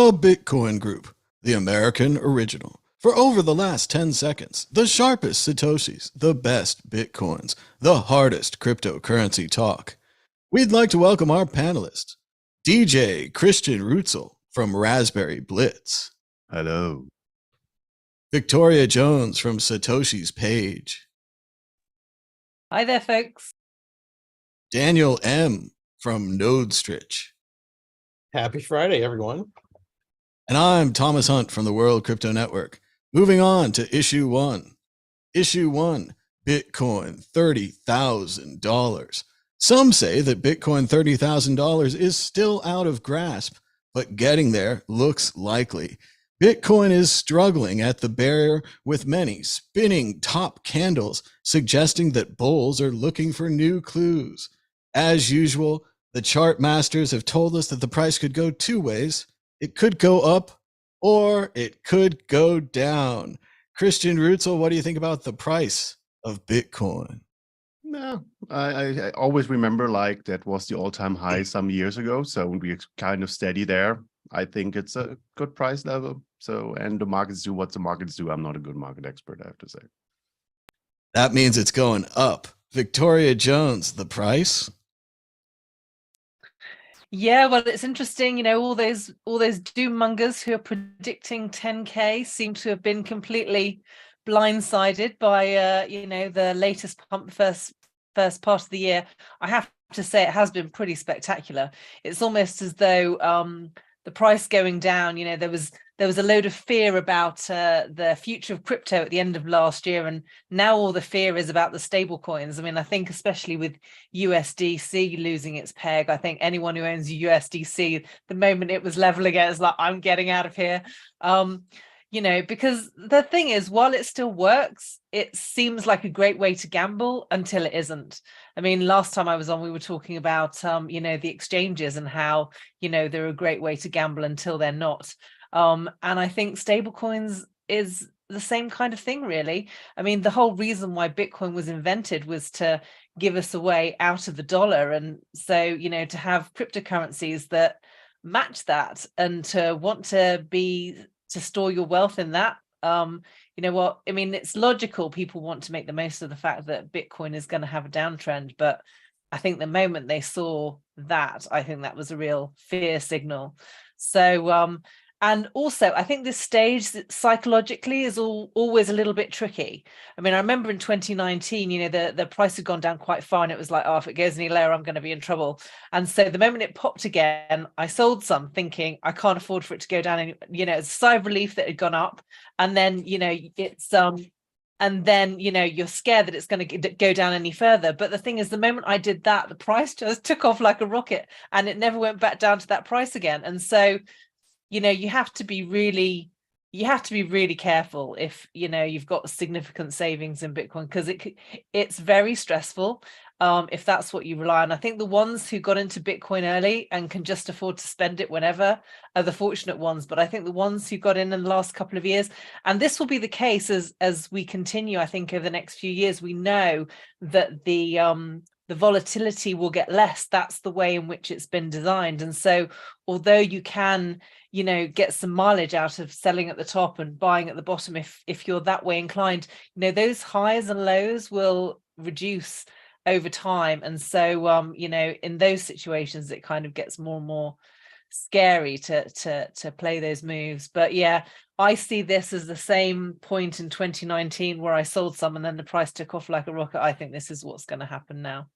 The Bitcoin Group, the American original. For over the last 10 seconds, the sharpest Satoshis, the best Bitcoins, the hardest cryptocurrency talk. We'd like to welcome our panelists, DJ Christian Rutzel from Raspberry Blitz. Hello. Victoria Jones from Satoshi's Page. Hi there, folks. Daniel M. from Nodestrich. Happy Friday, everyone. And I'm Thomas Hunt from the World Crypto Network. Moving on to issue one. Issue one, Bitcoin $30,000. Some say that Bitcoin $30,000 is still out of grasp, but getting there looks likely. Bitcoin is struggling at the barrier with many spinning top candles, suggesting that bulls are looking for new clues. As usual, the chart masters have told us that the price could go two ways. It could go up or it could go down. Christian Rutzel, what do you think about the price of Bitcoin? No, I always remember like that was the all-time high some years ago. So we're kind of steady there. I think it's a good price level. So, and the markets do what the markets do. I'm not a good market expert, I have to say. That means it's going up. Victoria Jones, the price? Yeah, well, it's interesting, you know, all those doom mongers who are predicting 10K seem to have been completely blindsided by you know, the latest pump first part of the year. I have to say it has been pretty spectacular. It's almost as though the price going down, you know, there was a load of fear about the future of crypto at the end of last year, and now all the fear is about the stable coins. I mean, I think especially with USDC losing its peg, I think anyone who owns USDC, the moment it was leveling it, is like, I'm getting out of here. You know, because the thing is, while it still works, it seems like a great way to gamble until it isn't. I mean, last time I was on, we were talking about, you know, the exchanges and how, you know, they're a great way to gamble until they're not. And I think stablecoins is the same kind of thing, really. I mean, the whole reason why Bitcoin was invented was to give us a way out of the dollar. And so, you know, to have cryptocurrencies that match that and to want to store your wealth in that, you know what, I mean, it's logical. People want to make the most of the fact that Bitcoin is going to have a downtrend. But I think the moment they saw that, I think that was a real fear signal. So, and also, I think this stage psychologically is always a little bit tricky. I mean, I remember in 2019, you know, the price had gone down quite far, and it was like, oh, if it goes any lower, I'm going to be in trouble. And so the moment it popped again, I sold some, thinking I can't afford for it to go down. Any, you know, it's a sigh of relief that it had gone up, and then, you know, it's and then, you know, you're scared that it's going to go down any further. But the thing is, the moment I did that, the price just took off like a rocket, and it never went back down to that price again. And so, you know, you have to be really careful if, you know, you've got significant savings in Bitcoin, because it's very stressful if that's what you rely on. I think the ones who got into Bitcoin early and can just afford to spend it whenever are the fortunate ones. But I think the ones who got in the last couple of years, and this will be the case as we continue, I think, over the next few years, we know that the volatility will get less. That's the way in which it's been designed. And so although you can, you know, get some mileage out of selling at the top and buying at the bottom, if you're that way inclined, you know, those highs and lows will reduce over time. And so, you know, in those situations, it kind of gets more and more scary to play those moves. But yeah, I see this as the same point in 2019 where I sold some and then the price took off like a rocket. I think this is what's going to happen now.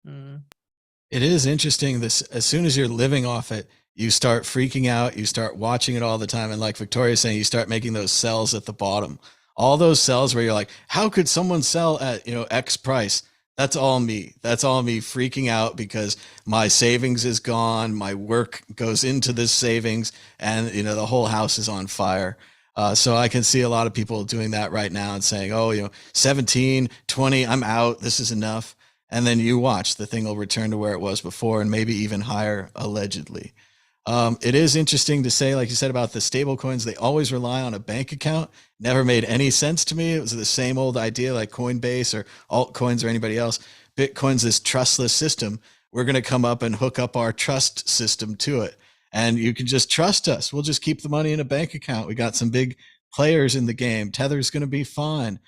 It is interesting. This, as soon as you're living off it, you start freaking out. You start watching it all the time. And like Victoria's saying, you start making those sells at the bottom. All those sells where you're like, how could someone sell at, you know, X price? That's all me. That's all me freaking out because my savings is gone. My work goes into this savings and, you know, the whole house is on fire. So I can see a lot of people doing that right now and saying, oh, you know, 17, 20, I'm out. This is enough. And then you watch, the thing will return to where it was before and maybe even higher, allegedly. It is interesting to say, like you said about the stable coins, they always rely on a bank account. Never made any sense to me. It was the same old idea like Coinbase or altcoins or anybody else. Bitcoin's this trustless system. We're going to come up and hook up our trust system to it. and you can just trust us. We'll just keep the money in a bank account. We got some big players in the game. Tether's going to be fine.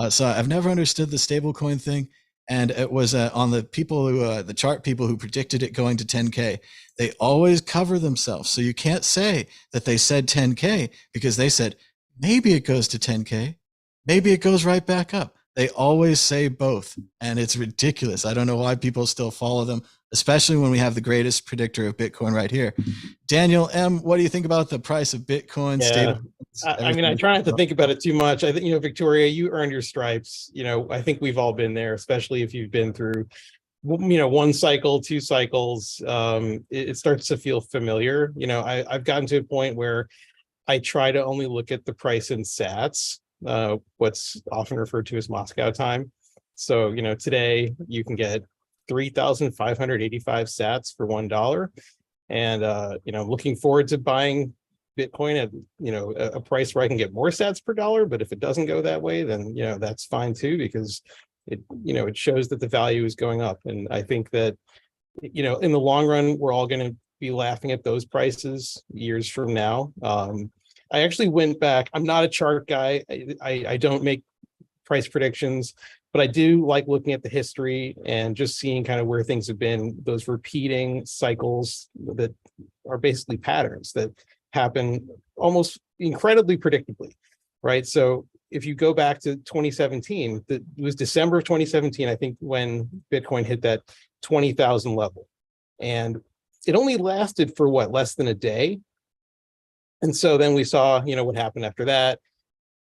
So I've never understood the stablecoin thing. And it was on the people who, the chart people who predicted it going to 10K, they always cover themselves. So you can't say that they said 10K because they said, maybe it goes to 10K. Maybe it goes right back up. They always say both. And it's ridiculous. I don't know why people still follow them, especially when we have the greatest predictor of Bitcoin right here. Daniel M., what do you think about the price of Bitcoin? Yeah. I mean, I try not to think about it too much. I think, Victoria, you earned your stripes. I think we've all been there, especially if you've been through, one cycle, two cycles. It starts to feel familiar. I've gotten to a point where I try to only look at the price in sats, what's often referred to as Moscow time. So, today you can get 3,585 sats for $1. And, looking forward to buying Bitcoin at, a price where I can get more sats per dollar. But if it doesn't go that way, then, that's fine too, because it shows that the value is going up. And I think that, in the long run, we're all going to be laughing at those prices years from now. I actually went back. I'm not a chart guy. I don't make price predictions, but I do like looking at the history and just seeing kind of where things have been, those repeating cycles that are basically patterns that happen almost incredibly predictably, right? So if you go back to 2017, it was December of 2017, I think, when Bitcoin hit that 20,000 level. And it only lasted for less than a day. And so then we saw, what happened after that.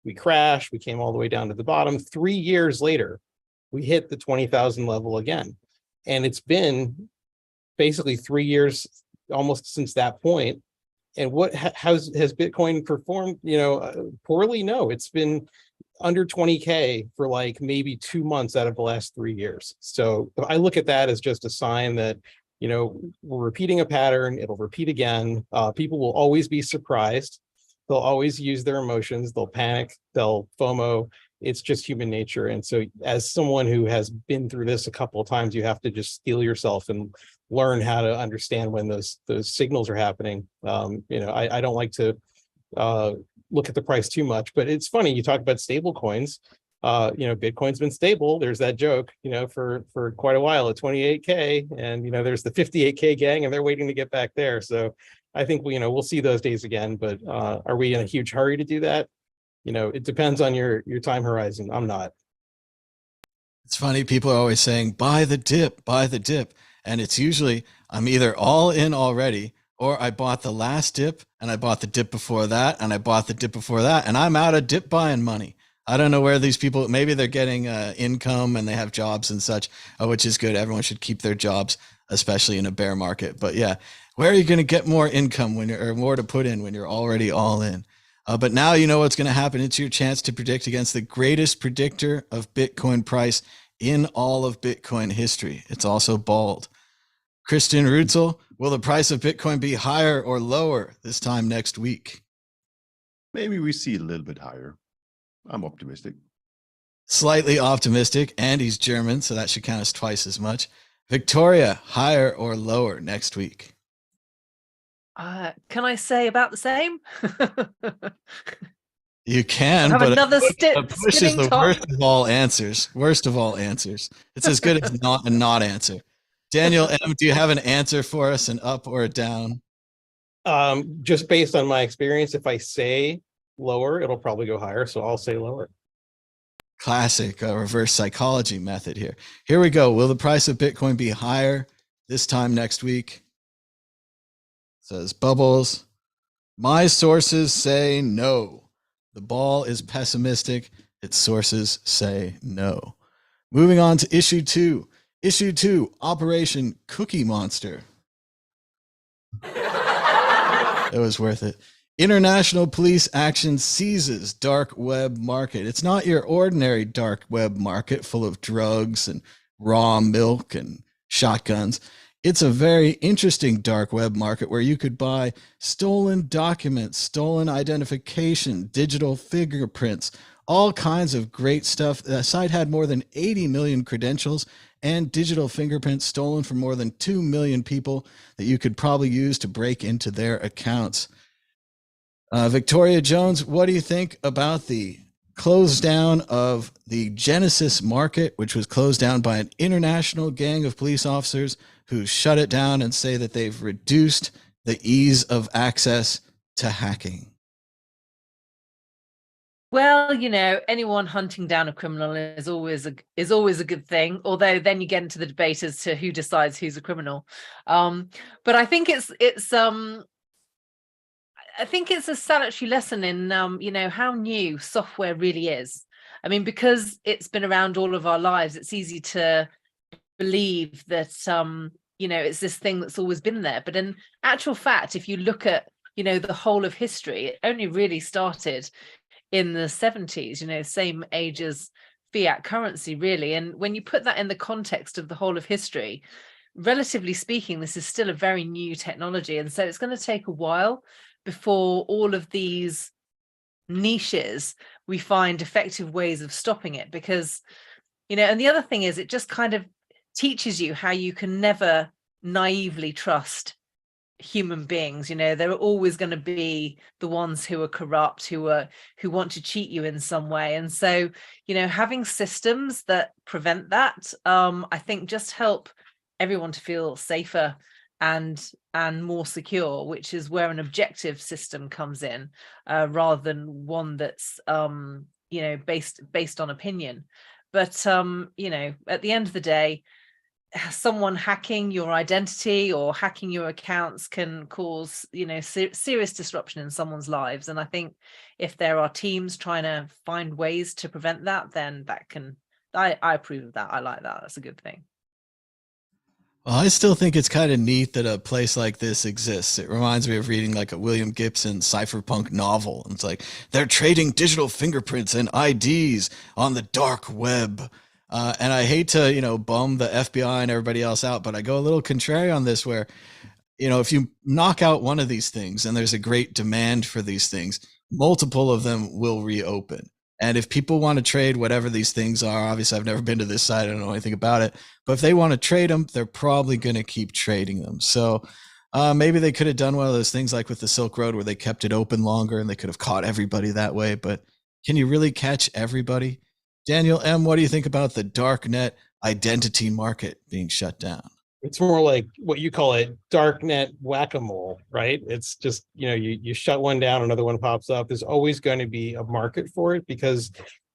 We crashed, we came all the way down to the bottom. 3 years later, we hit the 20,000 level again. And it's been basically 3 years almost since that point. And what has Bitcoin performed, poorly? No, it's been under 20K for maybe 2 months out of the last 3 years. So I look at that as just a sign that, we're repeating a pattern. It'll repeat again. People will always be surprised. They'll always use their emotions. They'll panic. They'll FOMO. It's just human nature. And so as someone who has been through this a couple of times, you have to just steel yourself and learn how to understand when those signals are happening. I don't like to look at the price too much, but it's funny. You talk about stable coins. Bitcoin's been stable. There's that joke, for quite a while at 28K, and, there's the 58K gang, and they're waiting to get back there. So I think we'll see those days again, but are we in a huge hurry to do that? It depends on your time horizon. I'm not. It's funny. People are always saying, buy the dip, buy the dip. And it's usually, I'm either all in already, or I bought the last dip and I bought the dip before that, and I bought the dip before that, and I'm out of dip buying money. I don't know where these people, maybe they're getting income and they have jobs and such, which is good. Everyone should keep their jobs, especially in a bear market. But yeah, where are you going to get more income or more to put in when you're already all in? But now you know what's going to happen. It's your chance to predict against the greatest predictor of Bitcoin price in all of Bitcoin history. It's also bald. Christian Rutzel, will the price of Bitcoin be higher or lower this time next week? Maybe we see a little bit higher. I'm optimistic. Slightly optimistic, and he's German, so that should count as twice as much. Victoria, higher or lower next week? Can I say about the same? You can, have but another a push is the worst of all answers. Worst of all answers. It's as good as not a not answer. Daniel M., do you have an answer for us, an up or a down? Just based on my experience, if I say lower, it'll probably go higher. So I'll say lower. Classic reverse psychology method here. Here we go. Will the price of Bitcoin be higher this time next week? Says Bubbles. My sources say no. The ball is pessimistic. Its sources say no. Moving on to issue 2. Issue 2, Operation Cookie Monster. It was worth it. International police action seizes dark web market. It's not your ordinary dark web market full of drugs and raw milk and shotguns. It's a very interesting dark web market where you could buy stolen documents, stolen identification, digital fingerprints, all kinds of great stuff. The site had more than 80 million credentials and digital fingerprints stolen from more than 2 million people that you could probably use to break into their accounts. Victoria Jones, what do you think about the close down of the Genesis market, which was closed down by an international gang of police officers who shut it down and say that they've reduced the ease of access to hacking? Well, you know, anyone hunting down a criminal is always a good thing. Although then you get into the debate as to who decides who's a criminal. But I think it's a salutary lesson in you know, how new software really is. I mean, because it's been around all of our lives, it's easy to believe that you know, it's this thing that's always been there. But in actual fact, if you look at, you know, the whole of history, it only really started in the 70s, you know, same age as fiat currency, really. And when you put that in the context of the whole of history, relatively speaking, this is still a very new technology. And so it's going to take a while before all of these niches, we find effective ways of stopping it. Because, you know, and the other thing is, it just kind of teaches you how you can never naively trust human beings. You know, there are always going to be the ones who are corrupt, who want to cheat you in some way. And so, you know, having systems that prevent that, I think just help everyone to feel safer and more secure, which is where an objective system comes in, rather than one that's you know, based on opinion. But you know, at the end of the day, someone hacking your identity or hacking your accounts can cause, you know, serious disruption in someone's lives. And I think if there are teams trying to find ways to prevent that, then that can, I approve of that. I like that. That's a good thing. Well, I still think it's kind of neat that a place like this exists. It reminds me of reading like a William Gibson cypherpunk novel. It's like they're trading digital fingerprints and IDs on the dark web. And I hate to, you know, bum the FBI and everybody else out, but I go a little contrary on this where, you know, if you knock out one of these things and there's a great demand for these things, multiple of them will reopen. And if people want to trade whatever these things are, obviously I've never been to this site, I don't know anything about it, but if they want to trade them, they're probably going to keep trading them. So maybe they could have done one of those things like with the Silk Road where they kept it open longer and they could have caught everybody that way. But can you really catch everybody? Daniel M., what do you think about the darknet identity market being shut down? It's more like what you call a darknet whack-a-mole, right? It's just, you know, you shut one down, another one pops up. There's always going to be a market for it because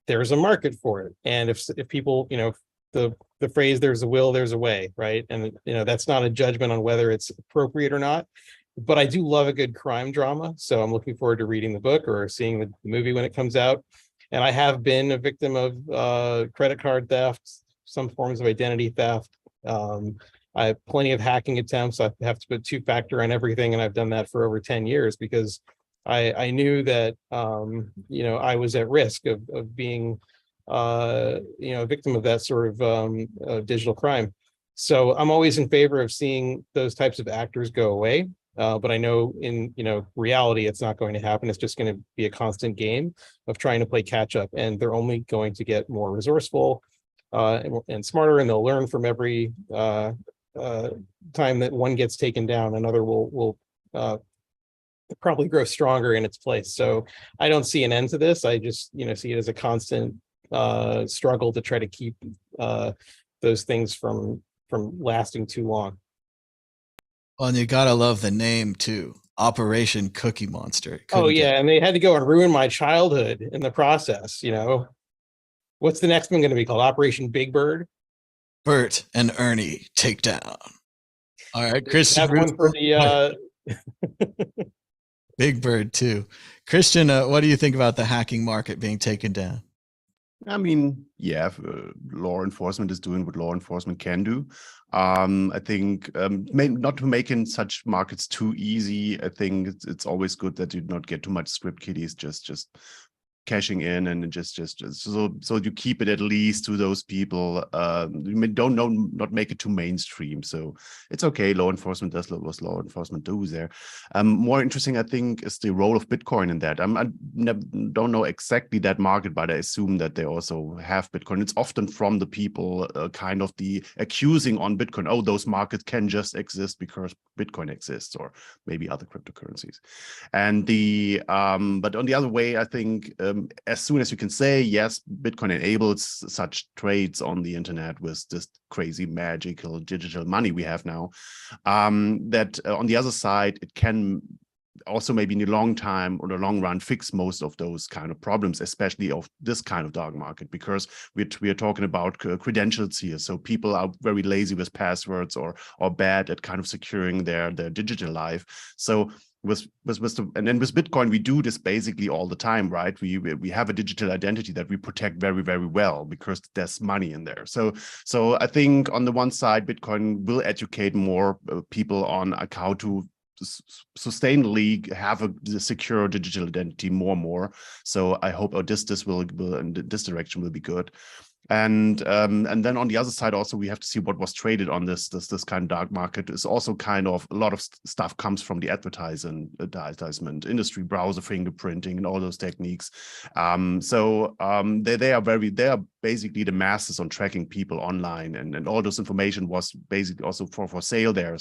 there's a market for it. And if people, you know, the phrase "there's a will, there's a way," right? And you know, that's not a judgment on whether it's appropriate or not. But I do love a good crime drama, so I'm looking forward to reading the book or seeing the movie when it comes out. And I have been a victim of credit card theft, some forms of identity theft. I have plenty of hacking attempts. I have to put two-factor on everything, and I've done that for over 10 years because I knew that you know, I was at risk of being you know, a victim of that sort of digital crime. So I'm always in favor of seeing those types of actors go away. But I know in, you know, reality, it's not going to happen. It's just going to be a constant game of trying to play catch up, and they're only going to get more resourceful and smarter, and they'll learn from every time that one gets taken down, another will probably grow stronger in its place. So I don't see an end to this. I just, you know, see it as a constant struggle to try to keep those things from lasting too long. Well, and you gotta love the name too, Operation Cookie Monster. Oh yeah, and they had to go and ruin my childhood in the process. You know, what's the next one going to be called? Operation Big Bird. Bert and Ernie take down. All right, Christian. Have one for the Big Bird too. Christian, what do you think about the hacking market being taken down? I mean, yeah, law enforcement is doing what law enforcement can do. I think not to make in such markets too easy. I think it's always good that you not get too much script kiddies just cashing in, and just so you keep it at least to those people. You not make it too mainstream. So it's okay. Law enforcement does what law enforcement do there. More interesting, I think, is the role of Bitcoin in that. I don't know exactly that market, but I assume that they also have Bitcoin. It's often from the people kind of the accusing on Bitcoin. Oh, those markets can just exist because Bitcoin exists, or maybe other cryptocurrencies. And but on the other way, I think as soon as you can say, yes, Bitcoin enables such trades on the internet with this crazy magical digital money we have now, that on the other side, it can also maybe in the long time or the long run fix most of those kind of problems, especially of this kind of dark market, because we are talking about credentials here. So people are very lazy with passwords or bad at kind of securing their digital life. So with Bitcoin, we do this basically all the time, right? We have a digital identity that we protect very, very well because there's money in there. So I think on the one side, Bitcoin will educate more people on how to sustainably have a secure digital identity more and more. So I hope this will in this direction will be good. And then on the other side also, we have to see what was traded on this kind of dark market. Is also kind of a lot of stuff comes from the advertisement industry, browser fingerprinting and all those techniques. They are basically the masters on tracking people online, and all those information was basically also for sale there.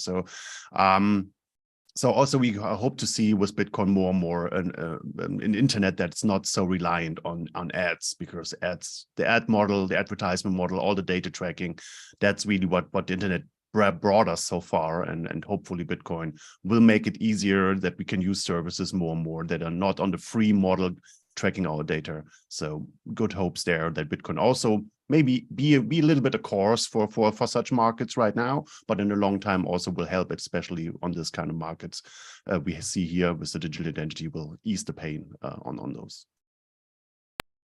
So also we hope to see with Bitcoin more and more an internet that's not so reliant on ads, because the ad model, the advertisement model, all the data tracking, that's really what the internet brought us so far. And hopefully Bitcoin will make it easier that we can use services more and more that are not on the free model tracking our data. So good hopes there that Bitcoin also maybe be a little bit a course for such markets right now, but in a long time also will help, especially on this kind of markets we see here with the digital identity, will ease the pain on those.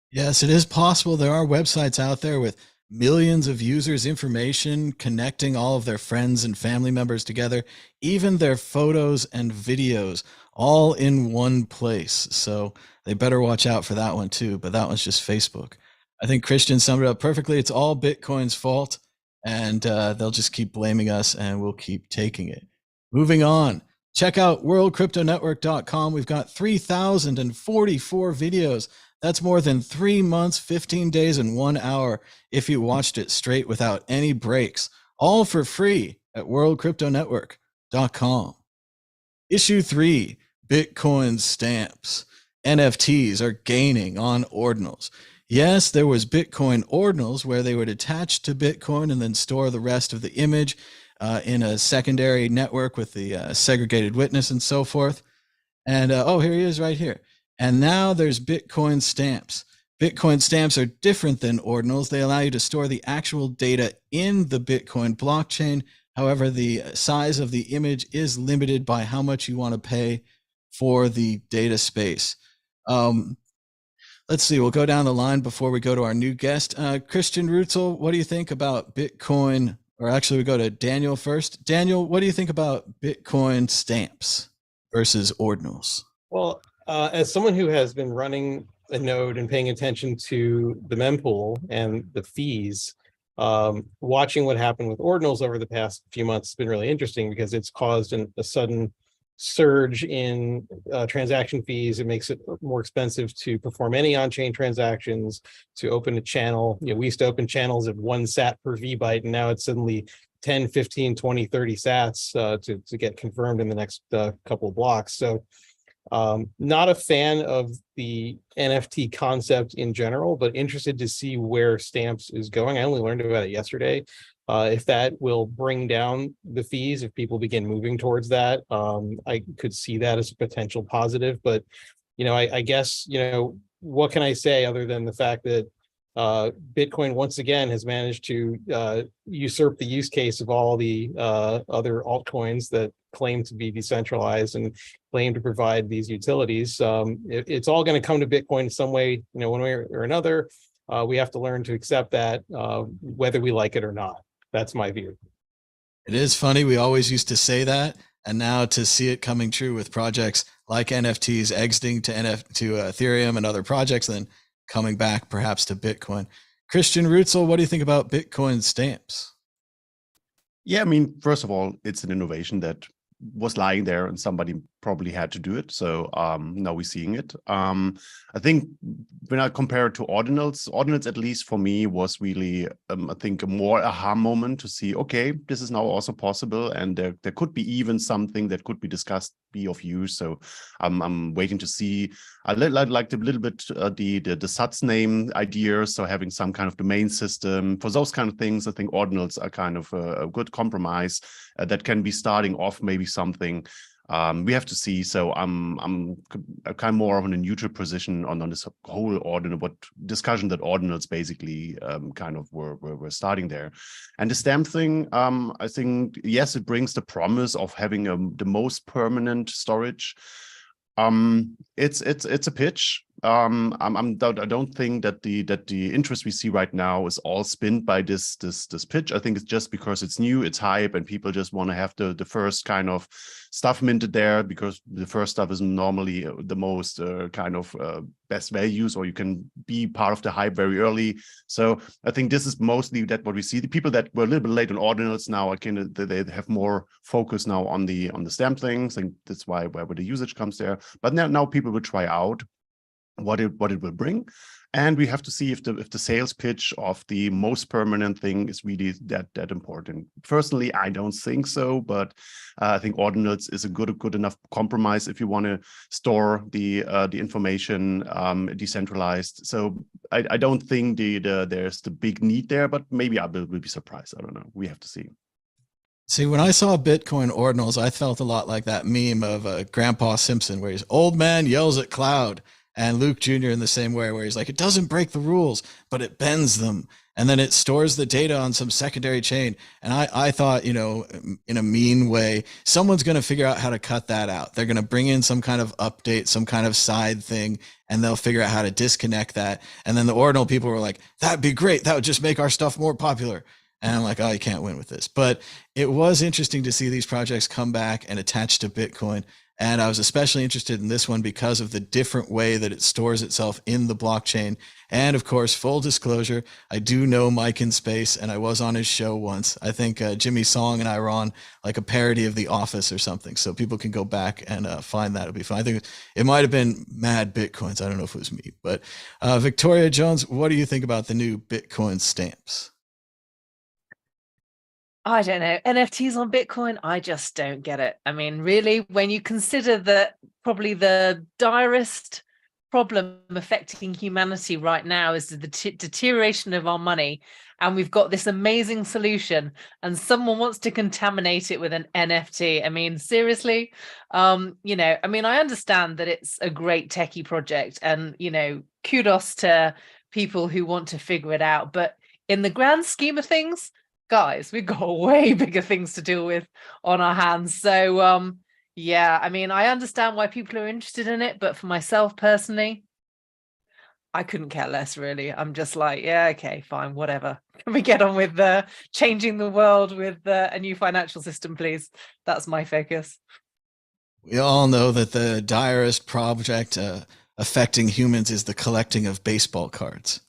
Yes, it is possible. There are websites out there with millions of users' information, connecting all of their friends and family members together, even their photos and videos, all in one place. So they better watch out for that one too. But that one's just Facebook. I think Christian summed it up perfectly. It's all Bitcoin's fault, and they'll just keep blaming us, and we'll keep taking it. Moving on. Check out worldcryptonetwork.com. We've got 3,044 videos. That's more than 3 months, 15 days, and 1 hour if you watched it straight without any breaks, all for free at worldcryptonetwork.com. Issue 3, Bitcoin stamps. NFTs are gaining on Ordinals. Yes, there was Bitcoin Ordinals where they would attach to Bitcoin and then store the rest of the image in a secondary network with the segregated witness and so forth. And oh, here he is right here. And now there's Bitcoin stamps. Bitcoin stamps are different than Ordinals. They allow you to store the actual data in the Bitcoin blockchain. However, the size of the image is limited by how much you want to pay for the data space. Let's see, we'll go down the line before we go to our new guest. Christian Rutzel, what do you think about Bitcoin? Or actually, we go to Daniel first. Daniel, what do you think about Bitcoin stamps versus Ordinals? Well, as someone who has been running a node and paying attention to the mempool and the fees, watching what happened with Ordinals over the past few months has been really interesting, because it's caused a sudden surge in transaction fees. It makes it more expensive to perform any on-chain transactions, to open a channel. We used to open channels at 1 sat per VByte, and now it's suddenly 10, 15, 20, 30 sats to get confirmed in the next couple of blocks. So not a fan of the NFT concept in general, but interested to see where stamps is going. I only learned about it yesterday. If that will bring down the fees, if people begin moving towards that, I could see that as a potential positive. But, I guess, what can I say other than the fact that Bitcoin once again has managed to usurp the use case of all the other altcoins that claim to be decentralized and claim to provide these utilities. It's all going to come to Bitcoin in some way, one way or another. We have to learn to accept that, whether we like it or not. That's my view. It is funny. We always used to say that. And now to see it coming true with projects like NFTs exiting to Ethereum and other projects, and then coming back perhaps to Bitcoin. Christian Rutzel, what do you think about Bitcoin stamps? Yeah, I mean, first of all, it's an innovation that was lying there and somebody probably had to do it. So now we're seeing it. I think when I compare it to Ordinals, at least for me was really, I think, a more aha moment to see, okay, this is now also possible. And there could be even something that could be discussed, be of use. So I'm waiting to see. I liked a little bit the SATS name idea. So having some kind of domain system for those kind of things, I think Ordinals are kind of a good compromise that can be starting off maybe something. We have to see. So I'm kind of more on a neutral position on this whole what discussion that Ordinals basically kind of were starting there. And the stamp thing, I think, yes, it brings the promise of having the most permanent storage. It's a pitch. I don't think that the interest we see right now is all spinned by this pitch. I think it's just because it's new, it's hype, and people just want to have the first kind of stuff minted there, because the first stuff is normally the most kind of best values, or you can be part of the hype very early. So I think this is mostly that what we see. The people that were a little bit late on Ordinals now, they have more focus now on the stamp things, and that's where the usage comes there. But now people will try out what it will bring, and we have to see if the sales pitch of the most permanent thing is really that important. Personally, I don't think so, but I think Ordinals is a good enough compromise if you want to store the information decentralized. So I don't think there's the big need there, but maybe I will be surprised. I don't know. We have to see. See, when I saw Bitcoin Ordinals, I felt a lot like that meme of Grandpa Simpson, where he's old man yells at cloud. And Luke Jr. in the same way, where he's like, it doesn't break the rules, but it bends them. And then it stores the data on some secondary chain. And I thought, in a mean way, someone's going to figure out how to cut that out. They're going to bring in some kind of update, some kind of side thing, and they'll figure out how to disconnect that. And then the Ordinal people were like, that'd be great. That would just make our stuff more popular. And I'm like, oh, you can't win with this. But it was interesting to see these projects come back and attach to Bitcoin. And I was especially interested in this one because of the different way that it stores itself in the blockchain. And of course, full disclosure, I do know Mike in Space, and I was on his show once. I think Jimmy Song and I were on like a parody of The Office or something. So people can go back and find that. It'll be fun. I think it might have been Mad Bitcoins. I don't know if it was me, but Victoria Jones, what do you think about the new Bitcoin stamps? I don't know. NFTs on Bitcoin, I just don't get it. I mean, really, when you consider that probably the direst problem affecting humanity right now is the deterioration of our money, and we've got this amazing solution, and someone wants to contaminate it with an NFT. I mean, seriously, I mean, I understand that it's a great techie project, and, kudos to people who want to figure it out. But in the grand scheme of things, guys, we've got way bigger things to deal with on our hands. So, yeah, I mean, I understand why people are interested in it, but for myself personally, I couldn't care less, really. I'm just like, yeah, okay, fine, whatever. Can we get on with changing the world with a new financial system, please? That's my focus. We all know that the direst project affecting humans is the collecting of baseball cards.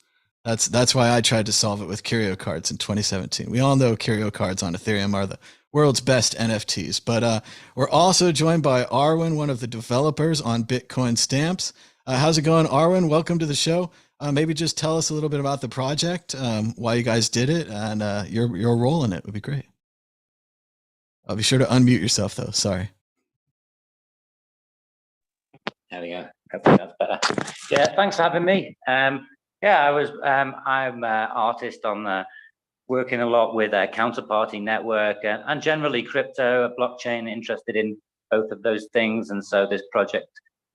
That's why I tried to solve it with curio cards in 2017. We all know curio cards on Ethereum are the world's best NFTs, but we're also joined by Arwen, one of the developers on Bitcoin Stamps. How's it going, Arwen? Welcome to the show. Maybe just tell us a little bit about the project, why you guys did it, and your role in it would be great. I'll be sure to unmute yourself, though. Sorry. There we go. Hopefully that's better. Yeah, thanks for having me. Yeah, I'm an artist on working a lot with a counterparty network and generally crypto, blockchain, interested in both of those things. And so this project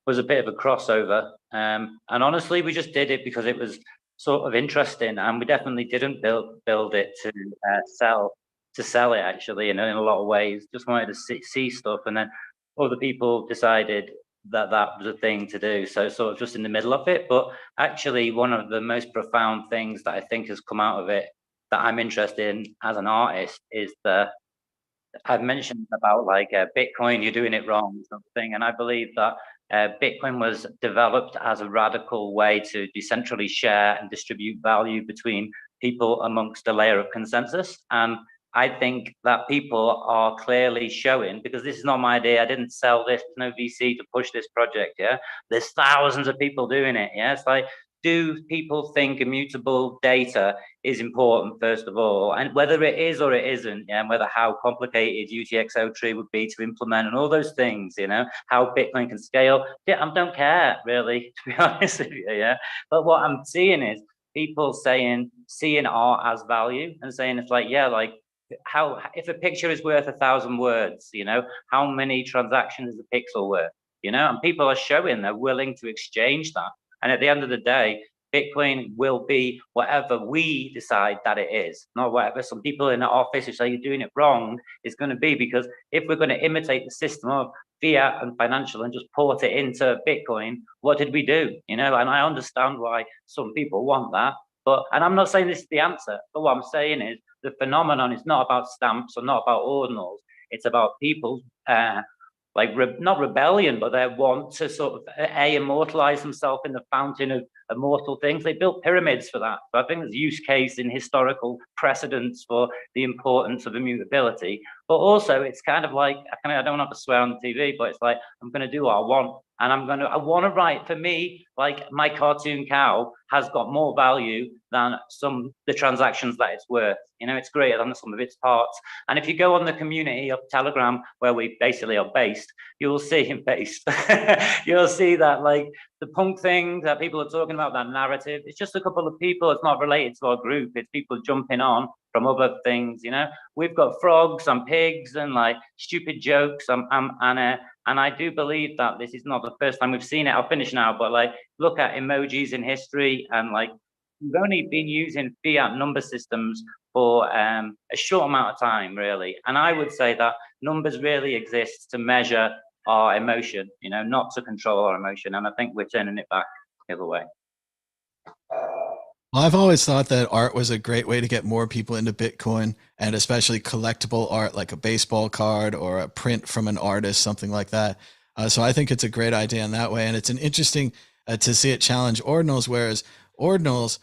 was a bit of a crossover. And honestly, we just did it because it was sort of interesting, and we definitely didn't build it to sell it, actually, in a lot of ways. Just wanted to see stuff, and then other people decided that was a thing to do, so sort of just in the middle of it. But actually, one of the most profound things that I think has come out of it that I'm interested in as an artist is the I've mentioned about like Bitcoin, you're doing it wrong, something, and I believe that Bitcoin was developed as a radical way to decentrally share and distribute value between people amongst a layer of consensus. And I think that people are clearly showing, because this is not my idea, I didn't sell this to no VC to push this project, yeah? There's thousands of people doing it, yeah? It's like, do people think immutable data is important, first of all, and whether it is or it isn't, yeah, and whether how complicated UTXO-tree would be to implement and all those things, you know, how Bitcoin can scale. Yeah, I don't care really, to be honest with you, yeah. But what I'm seeing is people seeing art as value and saying it's like, yeah, like how, if a picture is worth 1,000 words, you know, how many transactions is a pixel worth, you know, and people are showing they're willing to exchange that. And at the end of the day, Bitcoin will be whatever we decide that it is, not whatever some people in the office who say you're doing it wrong is going to be. Because if we're going to imitate the system of fiat and financial and just port it into Bitcoin, what did we do? You know, and I understand why some people want that. But, and I'm not saying this is the answer, but what I'm saying is the phenomenon is not about stamps or not about ordinals. It's about people like not rebellion, but they want to sort of immortalize themselves in the fountain of immortal things. They built pyramids for that. So I think there's use case in historical precedents for the importance of immutability. But also it's kind of like, I don't want to swear on the TV, but it's like, I'm going to do what I want. And I want to write, for me, like my cartoon cow has got more value than the transactions that it's worth. You know, it's greater than the sum of its parts. And if you go on the community of Telegram, where we basically are based, you'll see you'll see that like the punk thing that people are talking about, that narrative, it's just a couple of people. It's not related to our group. It's people jumping on from other things, you know. We've got frogs and pigs and like stupid jokes and I do believe that this is not the first time we've seen it. I'll finish now, but like look at emojis in history, and like we've only been using fiat number systems for a short amount of time, really. And I would say that numbers really exist to measure our emotion, you know, not to control our emotion. And I think we're turning it back the other way. Well, I've always thought that art was a great way to get more people into Bitcoin, and especially collectible art like a baseball card or a print from an artist, something like that. So I think it's a great idea in that way. And it's an interesting to see it challenge ordinals, whereas ordinals,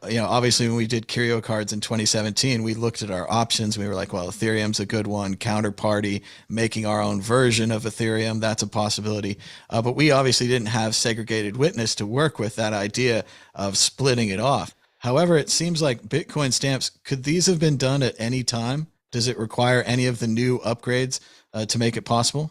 you know, obviously when we did curio cards in 2017, we looked at our options. We were like, well, Ethereum's a good one. Counterparty, making our own version of Ethereum, that's a possibility. But we obviously didn't have segregated witness to work with that idea of splitting it off. However, it seems like Bitcoin stamps, could these have been done at any time? Does it require any of the new upgrades to make it possible?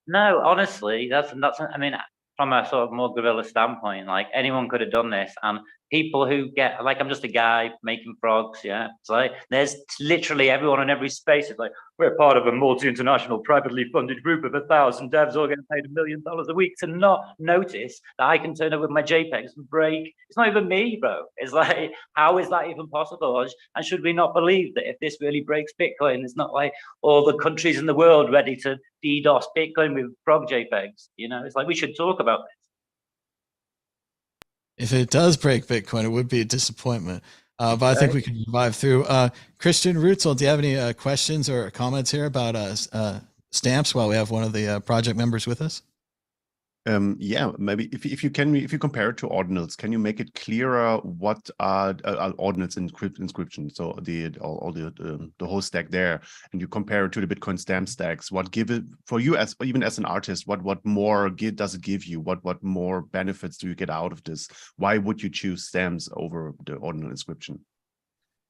No, honestly, that's I mean, from a sort of more guerrilla standpoint, like anyone could have done this. And people who get, like, I'm just a guy making frogs, yeah. It's like there's literally everyone in every space is like, we're part of a multi-international privately funded group of 1,000 devs all getting paid $1 million a week, to not notice that I can turn up with my JPEGs and break. It's not even me, bro. It's like, how is that even possible? And should we not believe that if this really breaks Bitcoin, it's not like all the countries in the world ready to DDoS Bitcoin with frog JPEGs? You know, it's like we should talk about this. If it does break Bitcoin, it would be a disappointment. But I think we can survive through. Christian Rutzel, do you have any questions or comments here about stamps while we have one of the project members with us? Yeah, maybe if you compare it to ordinals, can you make it clearer what are ordinals inscription? So the whole stack there, and you compare it to the Bitcoin stamp stacks. What give it for you as even as an artist? What more does it give you? What more benefits do you get out of this? Why would you choose stamps over the ordinal inscription?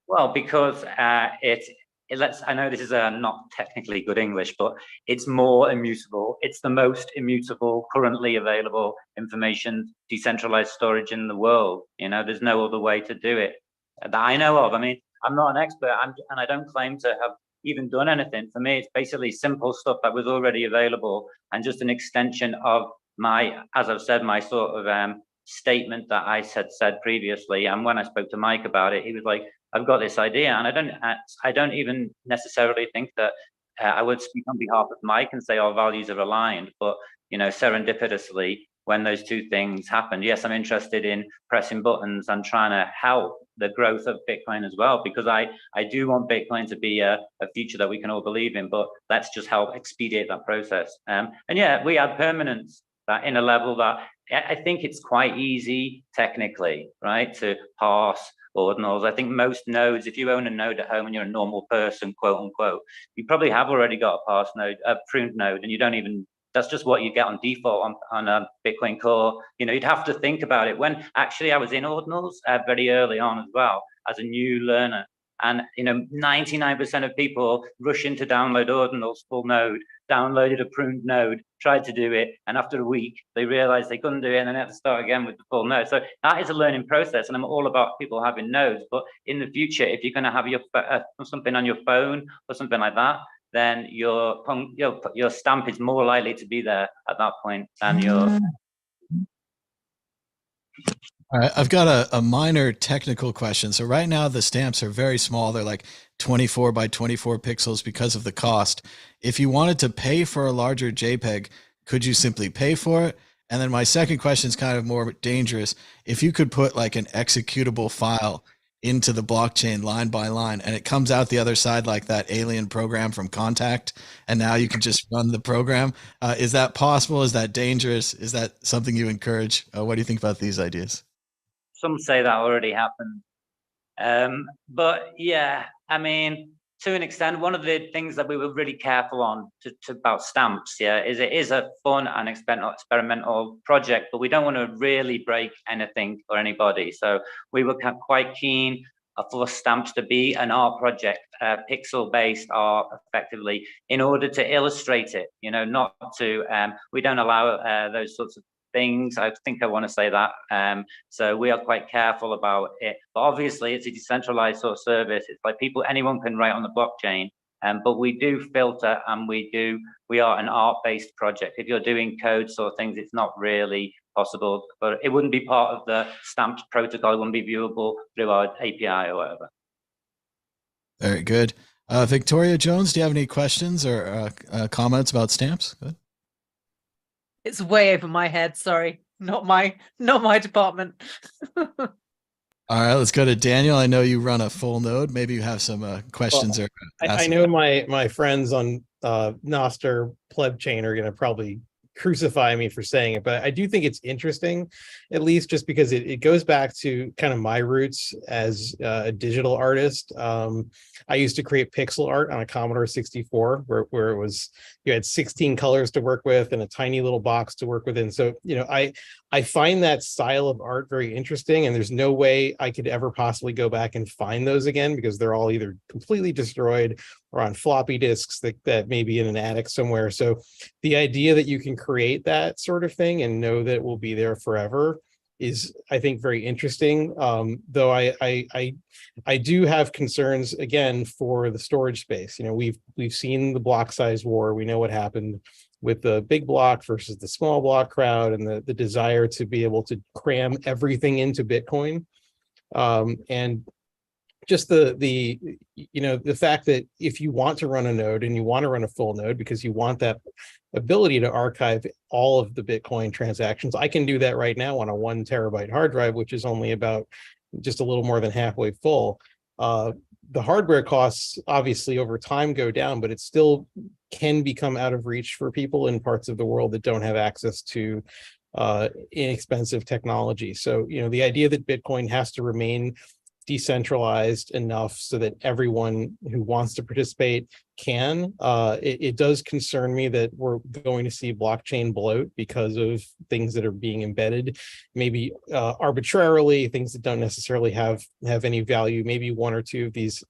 Well, because I know this is not technically good English, but it's more immutable. It's the most immutable currently available information decentralized storage in the world. You know, there's no other way to do it that I know of. I mean, I'm not an expert, and I don't claim to have even done anything. For me, it's basically simple stuff that was already available and just an extension of my, as I've said, my sort of statement that I said previously. And when I spoke to Mike about it, he was like, I've got this idea, and I don't even necessarily think that I would speak on behalf of Mike and say our values are aligned, but you know, serendipitously, when those two things happened. Yes, I'm interested in pressing buttons and trying to help the growth of Bitcoin as well, because I do want Bitcoin to be a future that we can all believe in, but let's just help expedite that process. And yeah, we had permanence that in a level that I think it's quite easy technically, right, to parse ordinals. I think most nodes, if you own a node at home and you're a normal person, quote unquote, you probably have already got a parse node, a pruned node, and you don't even, that's just what you get on default on a Bitcoin Core. You know, you'd have to think about it. When actually I was in Ordinals very early on as well as a new learner, and 99% of people rush in to download Ordinals full node, downloaded a pruned node, tried to do it, and after a week they realized they couldn't do it, and then they had to start again with the full node. So that is a learning process, and I'm all about people having nodes. But in the future, if you're going to have your something on your phone or something like that, then your stamp is more likely to be there at that point than your. All right, I've got a minor technical question. So right now the stamps are very small. They're like 24 by 24 pixels because of the cost. If you wanted to pay for a larger JPEG, could you simply pay for it? And then my second question is kind of more dangerous. If you could put like an executable file into the blockchain line by line, and it comes out the other side like that alien program from Contact, and now you can just run the program. Is that possible? Is that dangerous? Is that something you encourage? What do you think about these ideas? Some say that already happened. But yeah, I mean, to an extent, one of the things that we were really careful on about stamps, yeah, is it is a fun and experimental project, but we don't want to really break anything or anybody. So we were quite keen for stamps to be an art project, pixel-based art, effectively, in order to illustrate it. Not to. We don't allow those sorts of things. I think I want to say that. So we are quite careful about it. But obviously, it's a decentralized sort of service. It's like anyone can write on the blockchain. But we do filter, and we are an art-based project. If you're doing code sort of things, it's not really possible. But it wouldn't be part of the stamped protocol. It wouldn't be viewable through our API or whatever. Very good. Victoria Jones, do you have any questions or comments about stamps? Good. It's way over my head. Sorry, not my department. All right, let's go to Daniel. I know you run a full node. Maybe you have some questions. Well, I know my friends on Noster Pleb Chain are going to probably crucify me for saying it, but I do think it's interesting, at least just because it goes back to kind of my roots as a digital artist. I used to create pixel art on a Commodore 64 where it was, you had 16 colors to work with and a tiny little box to work within. So, I find that style of art very interesting, and there's no way I could ever possibly go back and find those again, because they're all either completely destroyed or on floppy disks that may be in an attic somewhere. So the idea that you can create that sort of thing and know that it will be there forever is, I think, very interesting. Though I do have concerns again for the storage space. We've seen the block size war. We know what happened with the big block versus the small block crowd, and the desire to be able to cram everything into Bitcoin. And just the fact that if you want to run a node and you want to run a full node because you want that ability to archive all of the Bitcoin transactions, I can do that right now on a 1 terabyte hard drive, which is only about just a little more than halfway full. The hardware costs obviously over time go down, but it still can become out of reach for people in parts of the world that don't have access to inexpensive technology. So, the idea that Bitcoin has to remain decentralized enough so that everyone who wants to participate can, it does concern me that we're going to see blockchain bloat because of things that are being embedded, maybe arbitrarily, things that don't necessarily have any value. Maybe one or two of these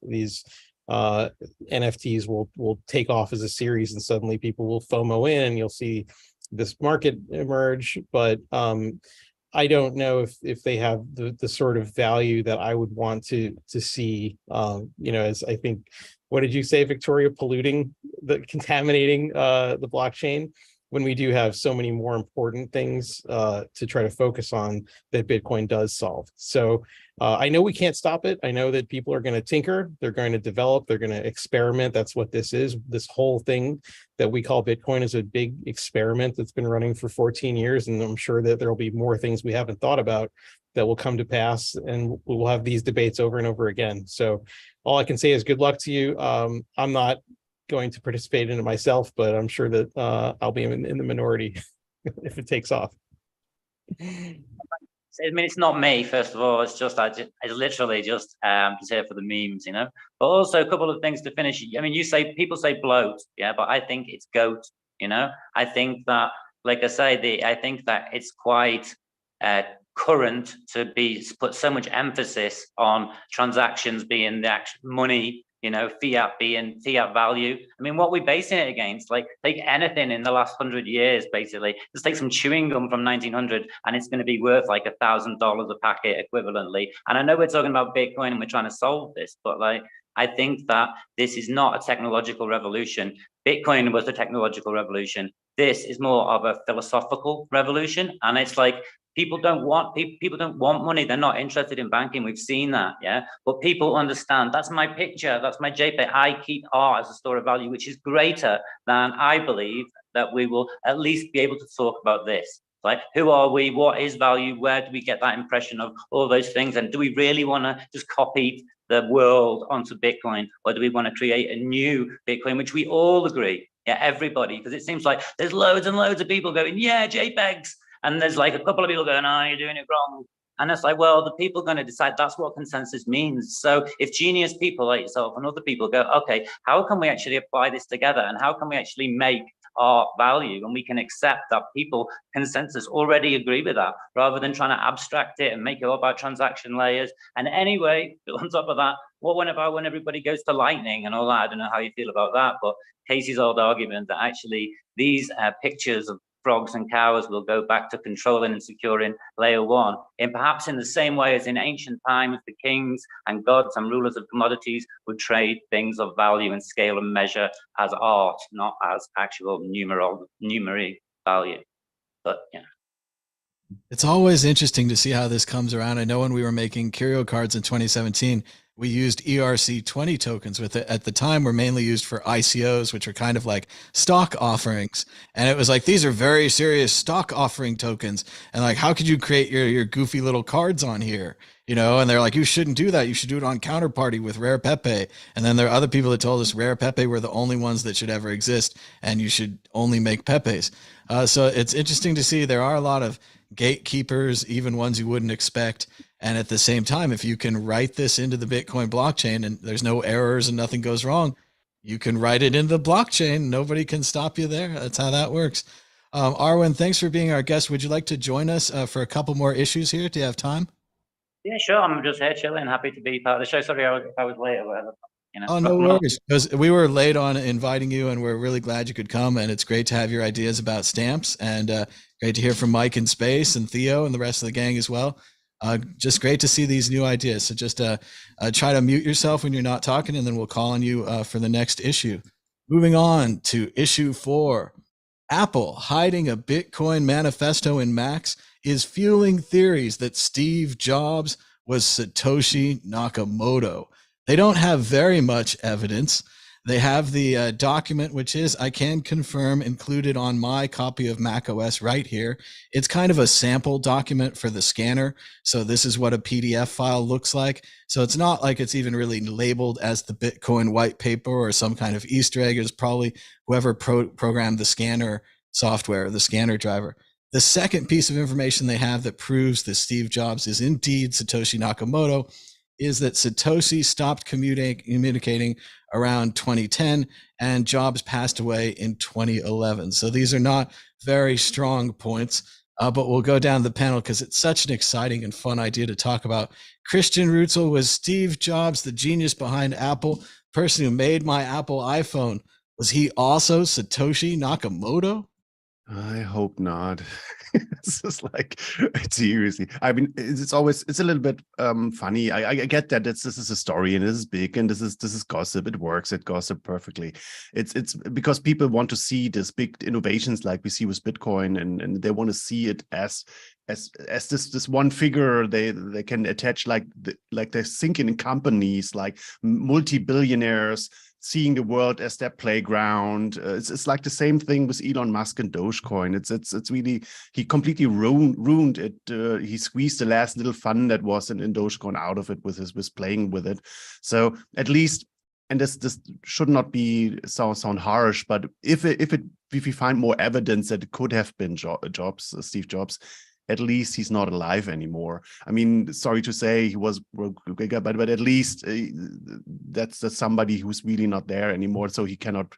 NFTs will take off as a series, and suddenly people will FOMO in, and you'll see this market emerge. But I don't know if they have the sort of value that I would want to see, as I think, what did you say, Victoria, contaminating the blockchain? when we do have so many more important things to try to focus on that Bitcoin does solve. So I know we can't stop it. I know that people are going to tinker, they're going to develop, they're going to experiment. That's what this is. This whole thing that we call Bitcoin is a big experiment that's been running for 14 years. And I'm sure that there will be more things we haven't thought about that will come to pass, and we'll have these debates over and over again. So all I can say is good luck to you. I'm not going to participate in it myself, but I'm sure that I'll be in the minority if it takes off. I mean, it's not me, first of all. It's just, it's literally just here for the memes, you know. But also a couple of things to finish. I mean, people say bloat, yeah, but I think it's goat, you know. I think that, like I say, I think that it's quite current to put so much emphasis on transactions being the actual money, you know, fiat being fiat value. I mean, what are we basing it against? Like, take anything in the last 100 years, basically. Just take some chewing gum from 1900 and it's going to be worth like $1,000 a packet equivalently. And I know we're talking about Bitcoin and we're trying to solve this, but like, I think that this is not a technological revolution. Bitcoin was the technological revolution. This is more of a philosophical revolution. And it's like, people don't want money. They're not interested in banking. We've seen that, yeah. But people understand. That's my picture. That's my JPEG. I keep art as a store of value, which is greater than I believe that we will at least be able to talk about this. Like, who are we? What is value? Where do we get that impression of all those things? And do we really want to just copy the world onto Bitcoin, or do we want to create a new Bitcoin, which we all agree, yeah, everybody? Because it seems like there's loads and loads of people going, yeah, JPEGs. And there's like a couple of people going, oh, you're doing it wrong. And it's like, well, the people are going to decide. That's what consensus means. So if genius people like yourself and other people go, okay, how can we actually apply this together? And how can we actually make our value? And we can accept that people consensus already agree with that, rather than trying to abstract it and make it all about transaction layers. And anyway, on top of that, what about when everybody goes to Lightning and all that? I don't know how you feel about that, but Casey's old argument that actually these pictures of frogs and cows will go back to controlling and securing layer one, and perhaps in the same way as in ancient times, the kings and gods and rulers of commodities would trade things of value and scale and measure as art, not as actual numeric value. But yeah. It's always interesting to see how this comes around. I know when we were making curio cards in 2017, we used ERC20 tokens with it. At the time, were mainly used for ICOs, which are kind of like stock offerings. And it was like, these are very serious stock offering tokens. And like, how could you create your goofy little cards on here? You know, and they're like, you shouldn't do that. You should do it on Counterparty with Rare Pepe. And then there are other people that told us Rare Pepe were the only ones that should ever exist, and you should only make Pepes. So it's interesting to see there are a lot of gatekeepers, even ones you wouldn't expect. And at the same time, if you can write this into the Bitcoin blockchain and there's no errors and nothing goes wrong, you can write it into the blockchain. Nobody can stop you there. That's how that works. Arwen, thanks for being our guest. Would you like to join us for a couple more issues here? Do you have time? Yeah, sure. I'm just here chilling. Happy to be part of the show. Sorry if I was late or whatever. You know, oh, no worries. Because we were late on inviting you, and we're really glad you could come. And it's great to have your ideas about stamps, and great to hear from Mike in space and Theo and the rest of the gang as well. Just great to see these new ideas. So just try to mute yourself when you're not talking, and then we'll call on you for the next issue. Moving on to issue 4. Apple hiding a Bitcoin manifesto in Macs is fueling theories that Steve Jobs was Satoshi Nakamoto. They don't have very much evidence. They have the document, which is, I can confirm, included on my copy of macOS right here. It's kind of a sample document for the scanner. So this is what a PDF file looks like. So it's not like it's even really labeled as the Bitcoin white paper or some kind of Easter egg. It's probably whoever programmed the scanner software, the scanner driver. The second piece of information they have that proves that Steve Jobs is indeed Satoshi Nakamoto is that Satoshi stopped communicating around 2010 and Jobs passed away in 2011. So these are not very strong points, but we'll go down the panel because it's such an exciting and fun idea to talk about. Christian Rutzel, was Steve Jobs the genius behind Apple, person who made my Apple iPhone? Was he also Satoshi Nakamoto? I hope not. It's just like, seriously. I mean, it's always, it's a little bit funny. I get that this is a story and this is big and this is gossip. It works at gossip perfectly. It's because people want to see this big innovations like we see with Bitcoin, and they want to see it as this one figure they can attach, like they're thinking in companies like multi-billionaires seeing the world as their playground. It's like the same thing with Elon Musk and Dogecoin. It's really, he completely ruined it. He squeezed the last little fun that was in Dogecoin out of it with playing with it. So at least, and this should not be sound harsh, but if we find more evidence that it could have been Steve Jobs, at least he's not alive anymore. I mean, sorry to say he was bigger, but at least that's somebody who's really not there anymore. So he cannot